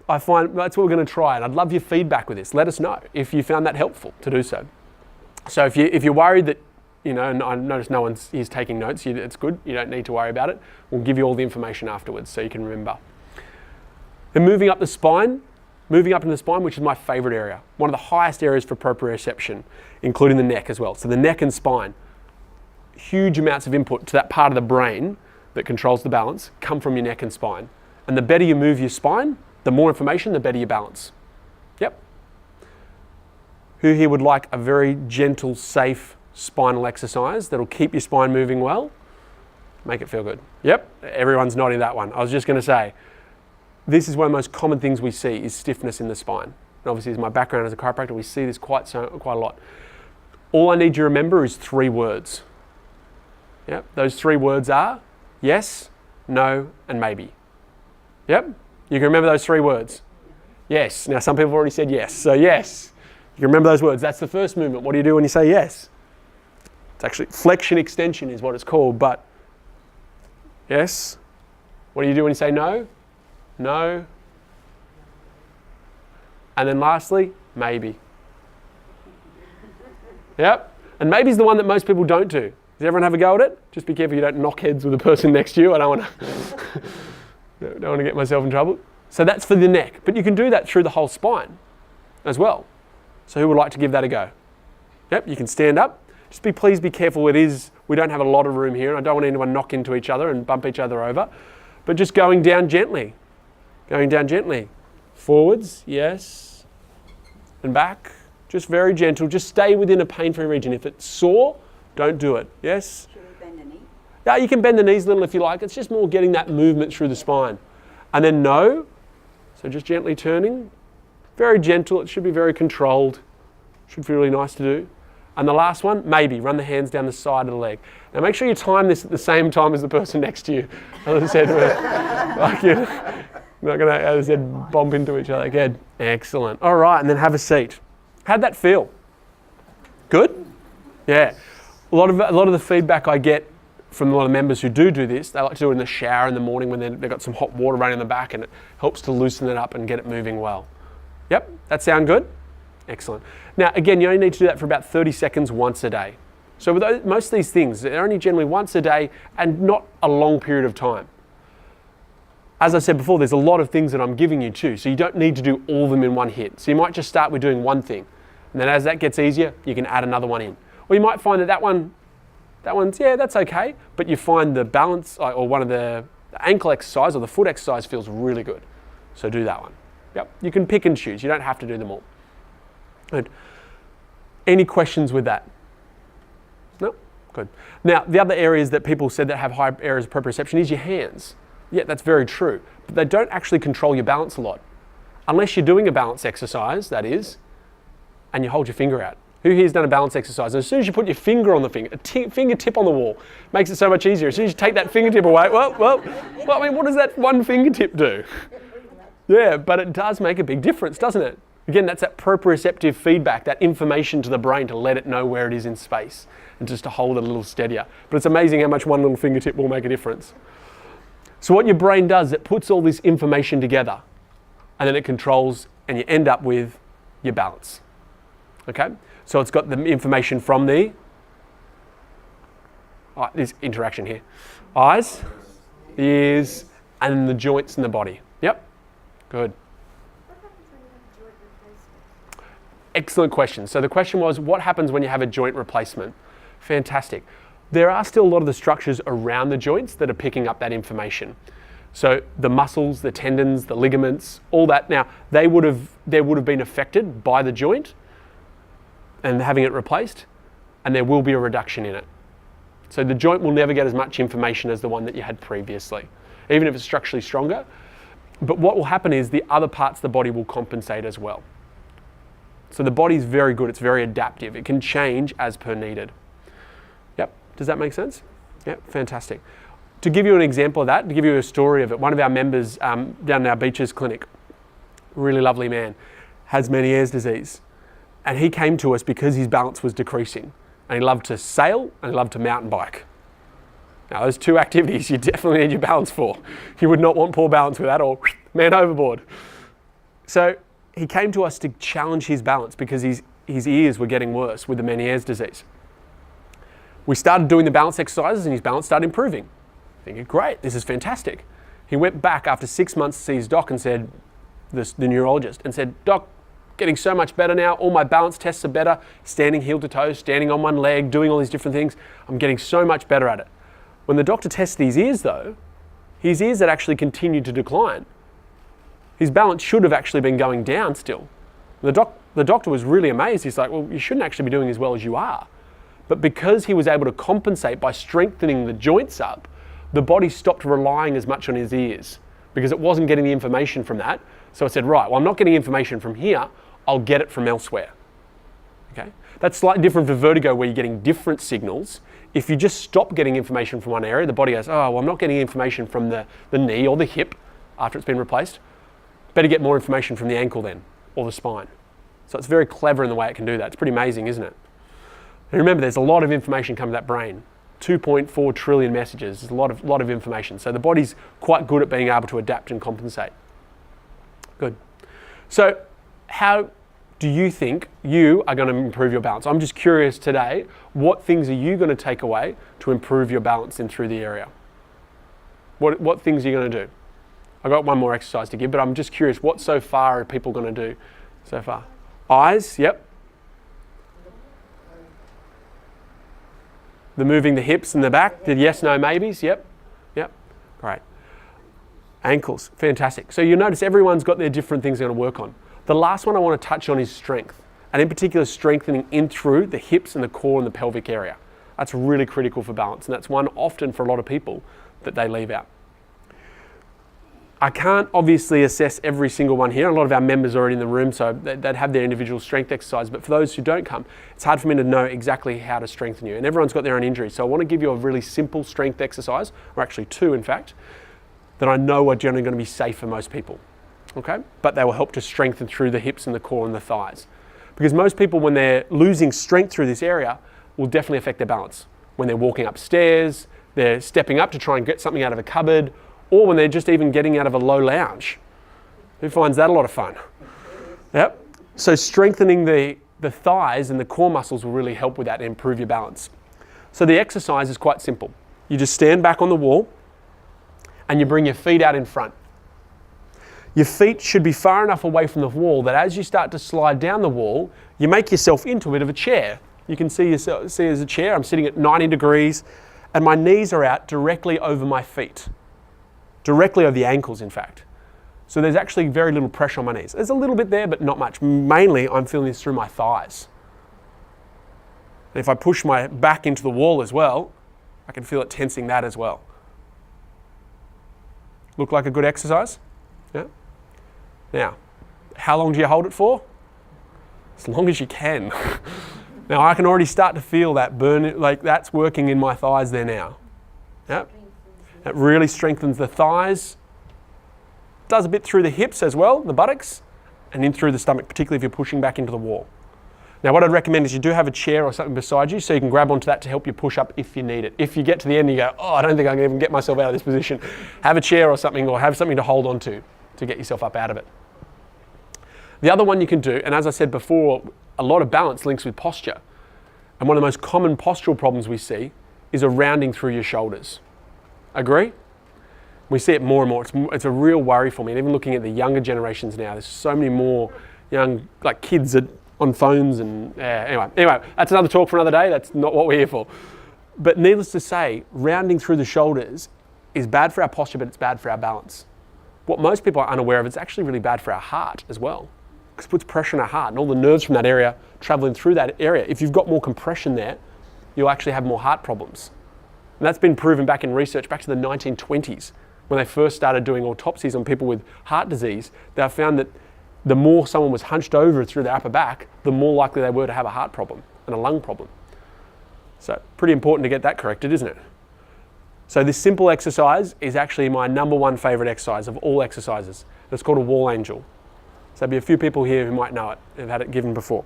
I find that's what we're going to try, and I'd love your feedback with this. Let us know if you found that helpful to do so. So if you're worried that, you know, and I notice no one's is taking notes, it's good. You don't need to worry about it. We'll give you all the information afterwards so you can remember. Then moving up into the spine, which is my favorite area, one of the highest areas for proprioception, including the neck as well. So the neck and spine, huge amounts of input to that part of the brain that controls the balance come from your neck and spine. And the better you move your spine, the more information, the better your balance. Yep. Who here would like a very gentle, safe spinal exercise that'll keep your spine moving well? Make it feel good. Yep, everyone's nodding that one. I was just going to say, this is one of the most common things we see is stiffness in the spine. And obviously, as my background as a chiropractor, we see this quite a lot. All I need you to remember is 3 words. Yep, those 3 words are yes, no, and maybe. Yep, you can remember those 3 words. Yes. Now, some people have already said yes. So yes, you can remember those words. That's the first movement. What do you do when you say yes? It's actually flexion extension is what it's called, but yes. What do you do when you say no? No. And then lastly, maybe. Yep. And maybe is the one that most people don't do. Does everyone have a go at it? Just be careful you don't knock heads with the person next to you. I don't want to get myself in trouble. So that's for the neck. But you can do that through the whole spine as well. So who would like to give that a go? Yep, you can stand up. Just please be careful. We don't have a lot of room here, and I don't want anyone to knock into each other and bump each other over. But just going down gently. Going down gently. Forwards, yes. And back. Just very gentle. Just stay within a pain-free region. If it's sore, don't do it. Yes? Should we bend the knee? Yeah, you can bend the knees a little if you like. It's just more getting that movement through the spine. And then no. So just gently turning. Very gentle. It should be very controlled. Should feel really nice to do. And the last one, maybe. Run the hands down the side of the leg. Now make sure you time this at the same time as the person next to you. As I said, like you're not going to, as I said, bump into each other again. Excellent. All right, and then have a seat. How'd that feel? Good? Yeah. A lot of the feedback I get from a lot of members who do this, they like to do it in the shower in the morning when they've got some hot water running in the back, and it helps to loosen it up and get it moving well. Yep, that sound good? Excellent. Now, again, you only need to do that for about 30 seconds once a day. So with most of these things, they're only generally once a day and not a long period of time. As I said before, there's a lot of things that I'm giving you too, so you don't need to do all of them in one hit. So you might just start with doing one thing, and then as that gets easier, you can add another one in. Or you might find that one's, yeah, that's okay, but you find the balance or one of the ankle exercise or the foot exercise feels really good. So do that one. Yep, you can pick and choose. You don't have to do them all. Good. Any questions with that? No? Good. Now, the other areas that people said that have high areas of proprioception is your hands. Yeah, that's very true. But they don't actually control your balance a lot. Unless you're doing a balance exercise, that is, and you hold your finger out. Who here's done a balance exercise? And as soon as you put your finger on the fingertip on the wall, makes it so much easier. As soon as you take that fingertip away, well, I mean, what does that one fingertip do? Yeah, but it does make a big difference, doesn't it? Again, that's that proprioceptive feedback, that information to the brain to let it know where it is in space and just to hold it a little steadier. But it's amazing how much one little fingertip will make a difference. So what your brain does, it puts all this information together and then it controls and you end up with your balance. Okay? So it's got the information from this interaction here. Eyes, ears, and then the joints in the body. Yep. Good. What happens when you have joint replacement? Excellent question. So the question was, what happens when you have a joint replacement? Fantastic. There are still a lot of the structures around the joints that are picking up that information. So the muscles, the tendons, the ligaments, all that. Now, they would have been affected by the joint and having it replaced, and there will be a reduction in it. So the joint will never get as much information as the one that you had previously, even if it's structurally stronger. But what will happen is the other parts of the body will compensate as well. So the body's very good, it's very adaptive. It can change as per needed. Yep, does that make sense? Yep, fantastic. To give you an example of that, to give you a story of it, one of our members down in our Beaches clinic, really lovely man, has Meniere's disease. And he came to us because his balance was decreasing. And he loved to sail and he loved to mountain bike. Now those two activities you definitely need your balance for. You would not want poor balance with that or man overboard. So he came to us to challenge his balance because his ears were getting worse with the Meniere's disease. We started doing the balance exercises and his balance started improving. Thinking, great, this is fantastic. He went back after 6 months to see his doc and said, the neurologist, and said, Doc, getting so much better now, all my balance tests are better, standing heel to toe, standing on one leg, doing all these different things, I'm getting so much better at it. When the doctor tested his ears though, his ears had actually continued to decline. His balance should have actually been going down still. The doctor was really amazed. He's like, well, you shouldn't actually be doing as well as you are. But because he was able to compensate by strengthening the joints up, the body stopped relying as much on his ears, because it wasn't getting the information from that. So it said, right, well, I'm not getting information from here, I'll get it from elsewhere. Okay? That's slightly different for vertigo, where you're getting different signals. If you just stop getting information from one area, the body goes, oh, well, I'm not getting information from the knee or the hip after it's been replaced. Better get more information from the ankle then, or the spine. So it's very clever in the way it can do that. It's pretty amazing, isn't it? And remember, there's a lot of information coming to that brain. 2.4 trillion messages is a lot of information. So the body's quite good at being able to adapt and compensate. Good. So how do you think you are going to improve your balance? I'm just curious today, what things are you going to take away to improve your balance in through the area? What things are you going to do? I've got one more exercise to give, but I'm just curious, what so far are people going to do so far? Eyes, yep. The moving the hips and the back, the yes, no, maybes, yep. Great. Ankles, fantastic. So you notice everyone's got their different things they're going to work on. The last one I want to touch on is strength, and in particular strengthening in through the hips and the core and the pelvic area. That's really critical for balance, and that's one often for a lot of people that they leave out. I can't obviously assess every single one here. A lot of our members are already in the room, so they'd have their individual strength exercise, but for those who don't come, it's hard for me to know exactly how to strengthen you, and everyone's got their own injuries. So I want to give you a really simple strength exercise, or actually two in fact, that I know are generally going to be safe for most people. Okay, but they will help to strengthen through the hips and the core and the thighs. Because most people, when they're losing strength through this area, will definitely affect their balance. When they're walking upstairs, they're stepping up to try and get something out of a cupboard, or when they're just even getting out of a low lounge. Who finds that a lot of fun? Yep. So strengthening the thighs and the core muscles will really help with that and improve your balance. So the exercise is quite simple. You just stand back on the wall and you bring your feet out in front. Your feet should be far enough away from the wall that as you start to slide down the wall, you make yourself into a bit of a chair. You can see as a chair. I'm sitting at 90 degrees and my knees are out directly over my feet. Directly over the ankles, in fact. So there's actually very little pressure on my knees. There's a little bit there, but not much. Mainly, I'm feeling this through my thighs. And if I push my back into the wall as well, I can feel it tensing that as well. Look like a good exercise? Yeah? Now, how long do you hold it for? As long as you can. Now, I can already start to feel that burn, like that's working in my thighs there now. Yep. It really strengthens the thighs. Does a bit through the hips as well, the buttocks, and in through the stomach, particularly if you're pushing back into the wall. Now, what I'd recommend is you do have a chair or something beside you so you can grab onto that to help you push up if you need it. If you get to the end and you go, oh, I don't think I can even get myself out of this position, have a chair or something, or have something to hold on to get yourself up out of it. The other one you can do, and as I said before, a lot of balance links with posture. And one of the most common postural problems we see is a rounding through your shoulders. Agree? We see it more and more. It's a real worry for me. And even looking at the younger generations now, there's so many more young, like kids on phones and anyway, that's another talk for another day. That's not what we're here for. But needless to say, rounding through the shoulders is bad for our posture, but it's bad for our balance. What most people are unaware of, it's actually really bad for our heart as well, because it puts pressure on our heart and all the nerves from that area traveling through that area. If you've got more compression there, you'll actually have more heart problems. And that's been proven back in research back to the 1920s when they first started doing autopsies on people with heart disease. They found that the more someone was hunched over through their upper back, the more likely they were to have a heart problem and a lung problem. So pretty important to get that corrected, isn't it? So this simple exercise is actually my number one favorite exercise of all exercises. It's called a wall angel. So there'll be a few people here who might know it, have had it given before.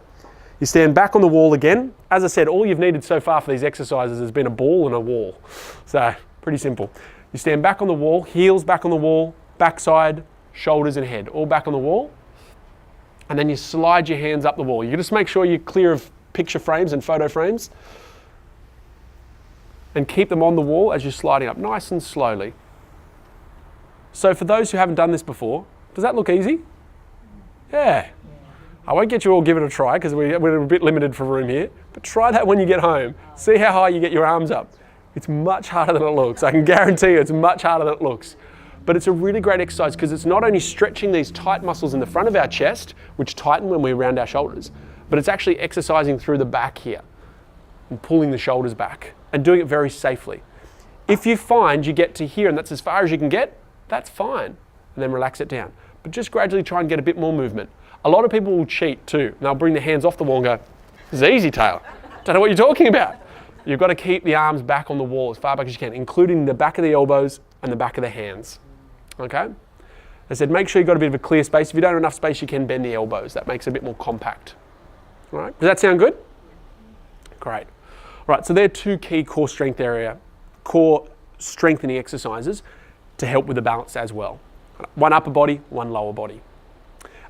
You stand back on the wall again. As I said, all you've needed so far for these exercises has been a ball and a wall. So pretty simple. You stand back on the wall, heels back on the wall, backside, shoulders and head, all back on the wall. And then you slide your hands up the wall. You just make sure you're clear of picture frames and photo frames. And keep them on the wall as you're sliding up, nice and slowly. So for those who haven't done this before, does that look easy? Yeah. I won't get you all give it a try because we're a bit limited for room here, but try that when you get home. See how high you get your arms up. It's much harder than it looks. I can guarantee you it's much harder than it looks. But it's a really great exercise because it's not only stretching these tight muscles in the front of our chest, which tighten when we round our shoulders, but it's actually exercising through the back here and pulling the shoulders back and doing it very safely. If you find you get to here and that's as far as you can get, that's fine. and then relax it down. But just gradually try and get a bit more movement. A lot of people will cheat too. And they'll bring their hands off the wall and go, "This is easy, Taylor. Don't know what you're talking about." You've got to keep the arms back on the wall as far back as you can, including the back of the elbows and the back of the hands. Okay? I said, make sure you've got a bit of a clear space. If you don't have enough space, you can bend the elbows. That makes it a bit more compact. All right? Does that sound good? Great. Right, so they're two key core strengthening exercises to help with the balance as well. One upper body, one lower body.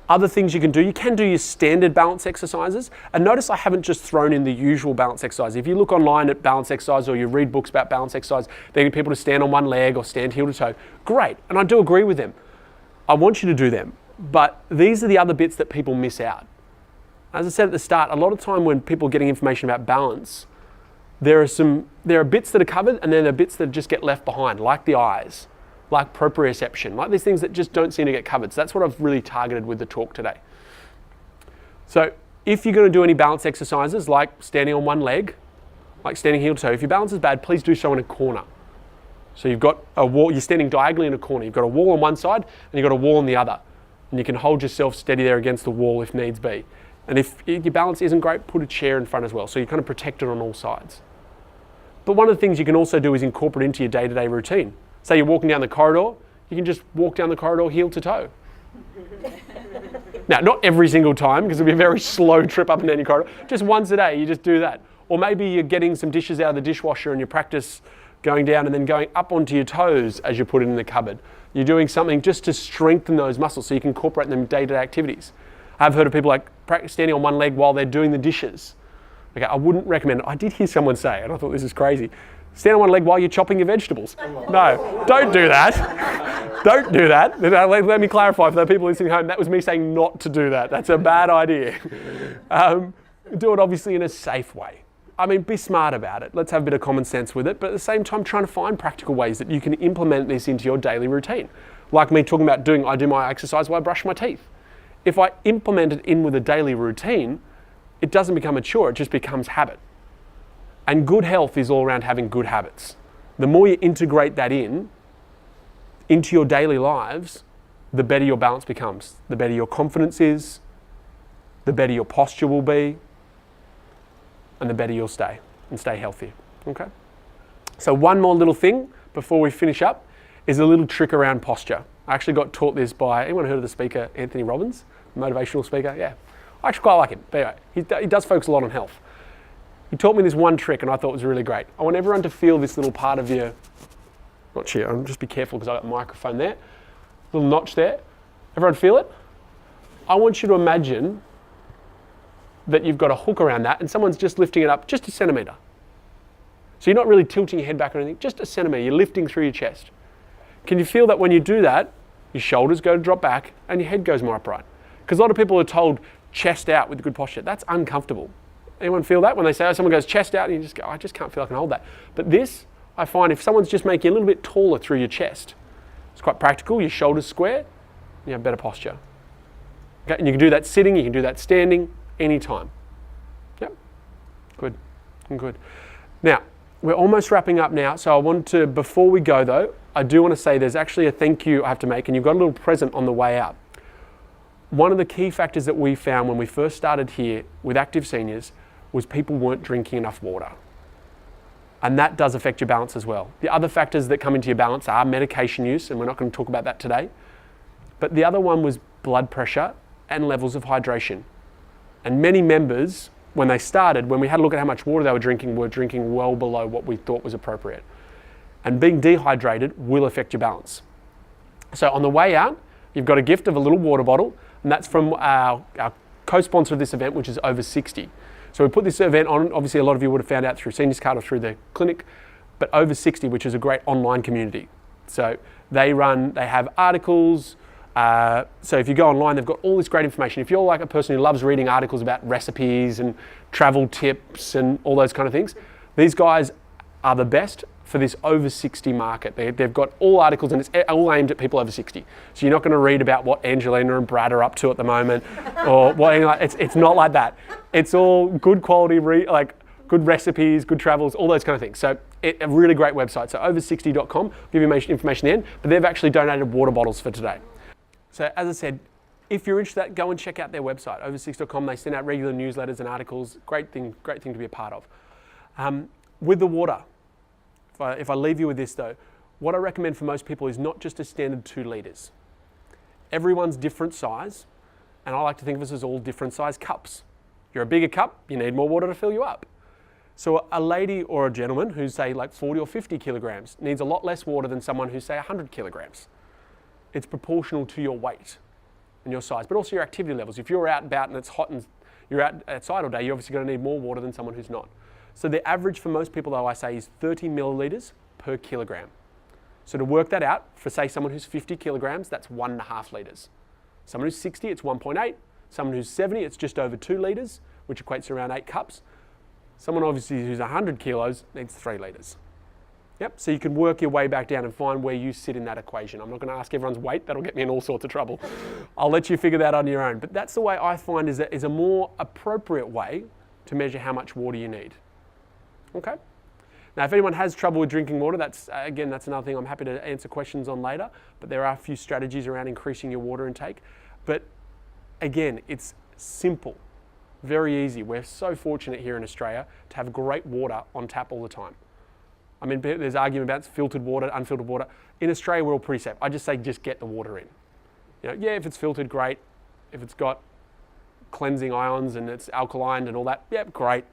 Other things you can do your standard balance exercises. And notice I haven't just thrown in the usual balance exercise. If you look online at balance exercise or you read books about balance exercise, they need people to stand on one leg or stand heel to toe. Great, and I do agree with them. I want you to do them, but these are the other bits that people miss out. As I said at the start, a lot of time when people are getting information about balance, there are bits that are covered and then there are bits that just get left behind, like the eyes, like proprioception, like these things that just don't seem to get covered. So that's what I've really targeted with the talk today. So if you're going to do any balance exercises like standing on one leg, like standing heel to toe, if your balance is bad, please do so in a corner. So you've got a wall, you're standing diagonally in a corner. You've got a wall on one side and you've got a wall on the other. And you can hold yourself steady there against the wall if needs be. And if your balance isn't great, put a chair in front as well. So you're kind of protected on all sides. But one of the things you can also do is incorporate into your day-to-day routine. Say you're walking down the corridor, you can just walk down the corridor heel to toe. Now, not every single time, because it'll be a very slow trip up and down your corridor. Just once a day, you just do that. Or maybe you're getting some dishes out of the dishwasher and you practice going down and then going up onto your toes as you put it in the cupboard. You're doing something just to strengthen those muscles so you can incorporate them in day-to-day activities. I've heard of people like standing on one leg while they're doing the dishes. Okay, I wouldn't recommend it. I did hear someone say, and I thought this is crazy, stand on one leg while you're chopping your vegetables. No, don't do that. Don't do that. Let me clarify for the people listening at home, that was me saying not to do that. That's a bad idea. Do it obviously in a safe way. I mean, be smart about it. Let's have a bit of common sense with it, but at the same time, trying to find practical ways that you can implement this into your daily routine. Like me talking about I do my exercise while I brush my teeth. If I implement it in with a daily routine, it doesn't become a chore, it just becomes habit. And good health is all around having good habits. The more you integrate that into your daily lives, the better your balance becomes. The better your confidence is, the better your posture will be, and the better you'll stay and stay healthy. Okay? So one more little thing before we finish up is a little trick around posture. I actually got taught this by, anyone heard of the speaker, Anthony Robbins? Motivational speaker? Yeah. I actually quite like him. But anyway, he does focus a lot on health. He taught me this one trick and I thought it was really great. I want everyone to feel this little part of your, not here, just be careful because I've got a microphone there. Little notch there. Everyone feel it? I want you to imagine that you've got a hook around that and someone's just lifting it up just a centimetre. So you're not really tilting your head back or anything, just a centimetre. You're lifting through your chest. Can you feel that when you do that, your shoulders go to drop back and your head goes more upright? Because a lot of people are told chest out with good posture. That's uncomfortable. Anyone feel that? When they say, oh, someone goes chest out, and you just go, I just can't feel I can hold that. But this, I find if someone's just making you a little bit taller through your chest, it's quite practical, your shoulders square, you have better posture. Okay, and you can do that sitting, you can do that standing, anytime. Yep, good, good. Now, we're almost wrapping up now, so I want to, before we go though, I do want to say there's actually a thank you I have to make, and you've got a little present on the way out. One of the key factors that we found when we first started here with active seniors was people weren't drinking enough water. And that does affect your balance as well. The other factors that come into your balance are medication use, and we're not going to talk about that today. But the other one was blood pressure and levels of hydration. And many members, when they started, when we had a look at how much water they were drinking well below what we thought was appropriate. And being dehydrated will affect your balance. So on the way out, you've got a gift of a little water bottle, and that's from our co-sponsor of this event, which is Over 60. So we put this event on, obviously a lot of you would have found out through Seniors Card or through the clinic, but Over 60, which is a great online community. So they have articles, so if you go online, they've got all this great information. If you're like a person who loves reading articles about recipes and travel tips and all those kind of things, these guys are the best for this over 60 market. They've got all articles and it's all aimed at people over 60. So you're not going to read about what Angelina and Brad are up to at the moment or what, it's not like that. It's all good quality, good recipes, good travels, all those kind of things. So a really great website. So over60.com, I'll give you information then, but they've actually donated water bottles for today. So as I said, if you're interested in that, go and check out their website, over6.com. They send out regular newsletters and articles. Great thing to be a part of. With the water, if I leave you with this though, what I recommend for most people is not just a standard 2 litres. Everyone's different size, and I like to think of us as all different size cups. You're a bigger cup, you need more water to fill you up. So a lady or a gentleman who's say like 40 or 50 kilograms needs a lot less water than someone who's say 100 kilograms. It's proportional to your weight and your size, but also your activity levels. If you're out and about and it's hot and you're outside all day, you're obviously going to need more water than someone who's not. So the average for most people, though, I say is 30 millilitres per kilogram. So to work that out, for say someone who's 50 kilograms, that's 1.5 litres. Someone who's 60, it's 1.8. Someone who's 70, it's just over 2 litres, which equates to around 8 cups. Someone obviously who's 100 kilos needs 3 litres. Yep, so you can work your way back down and find where you sit in that equation. I'm not going to ask everyone's weight, that'll get me in all sorts of trouble. I'll let you figure that on your own. But that's the way I find is a more appropriate way to measure how much water you need. Okay? Now, if anyone has trouble with drinking water, that's another thing I'm happy to answer questions on later. But there are a few strategies around increasing your water intake. But again, it's simple, very easy. We're so fortunate here in Australia to have great water on tap all the time. I mean, there's argument about filtered water, unfiltered water. In Australia, we're all pretty safe. I just say just get the water in. You know, yeah, if it's filtered, great. If it's got cleansing ions and it's alkaline and all that, yeah, great.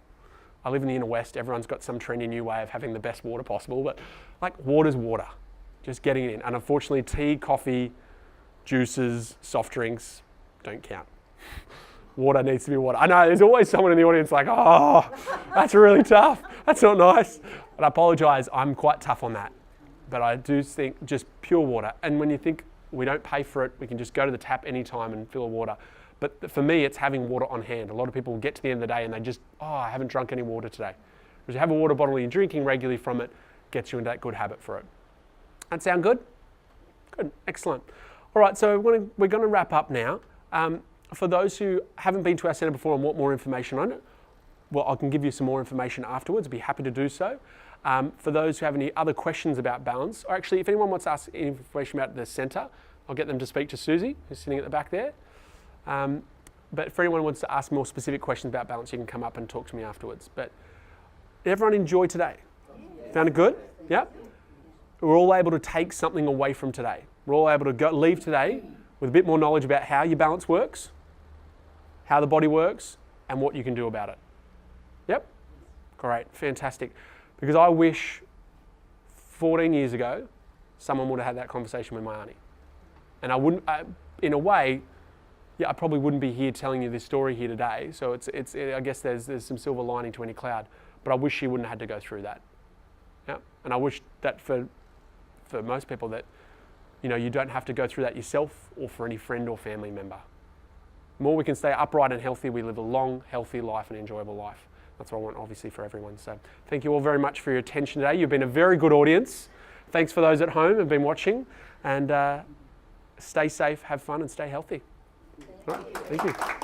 I live in the inner west. Everyone's got some trendy new way of having the best water possible, but like water's water, just getting it in. And unfortunately, tea, coffee, juices, soft drinks don't count. Water needs to be water. I know there's always someone in the audience like, oh, that's really tough. That's not nice. But I apologise, I'm quite tough on that. But I do think just pure water. And when you think we don't pay for it, we can just go to the tap anytime and fill water. But for me, it's having water on hand. A lot of people get to the end of the day and they just, I haven't drunk any water today. Because you have a water bottle and you're drinking regularly from it, gets you into that good habit for it. That sound good? Good, excellent. All right, so we're going to wrap up now. For those who haven't been to our centre before and want more information on it, well, I can give you some more information afterwards. I'd be happy to do so. For those who have any other questions about balance, or actually if anyone wants to ask any information about the centre, I'll get them to speak to Susie, who's sitting at the back there. But for anyone who wants to ask more specific questions about balance, you can come up and talk to me afterwards. But did everyone enjoy today? Found it good? Yeah? We're all able to take something away from today. We're all able to leave today with a bit more knowledge about how your balance works, how the body works, and what you can do about it. Yep? Great, fantastic. Because I wish 14 years ago, someone would have had that conversation with my auntie. And I wouldn't, in a way, I probably wouldn't be here telling you this story here today. So I guess there's some silver lining to any cloud. But I wish she wouldn't have had to go through that. Yeah? And I wish that for most people that, you don't have to go through that yourself or for any friend or family member. The more we can stay upright and healthy, we live a long, healthy life and enjoyable life. That's what I want, obviously, for everyone. So thank you all very much for your attention today. You've been a very good audience. Thanks for those at home who've been watching. And stay safe, have fun, and stay healthy. All right, thank you.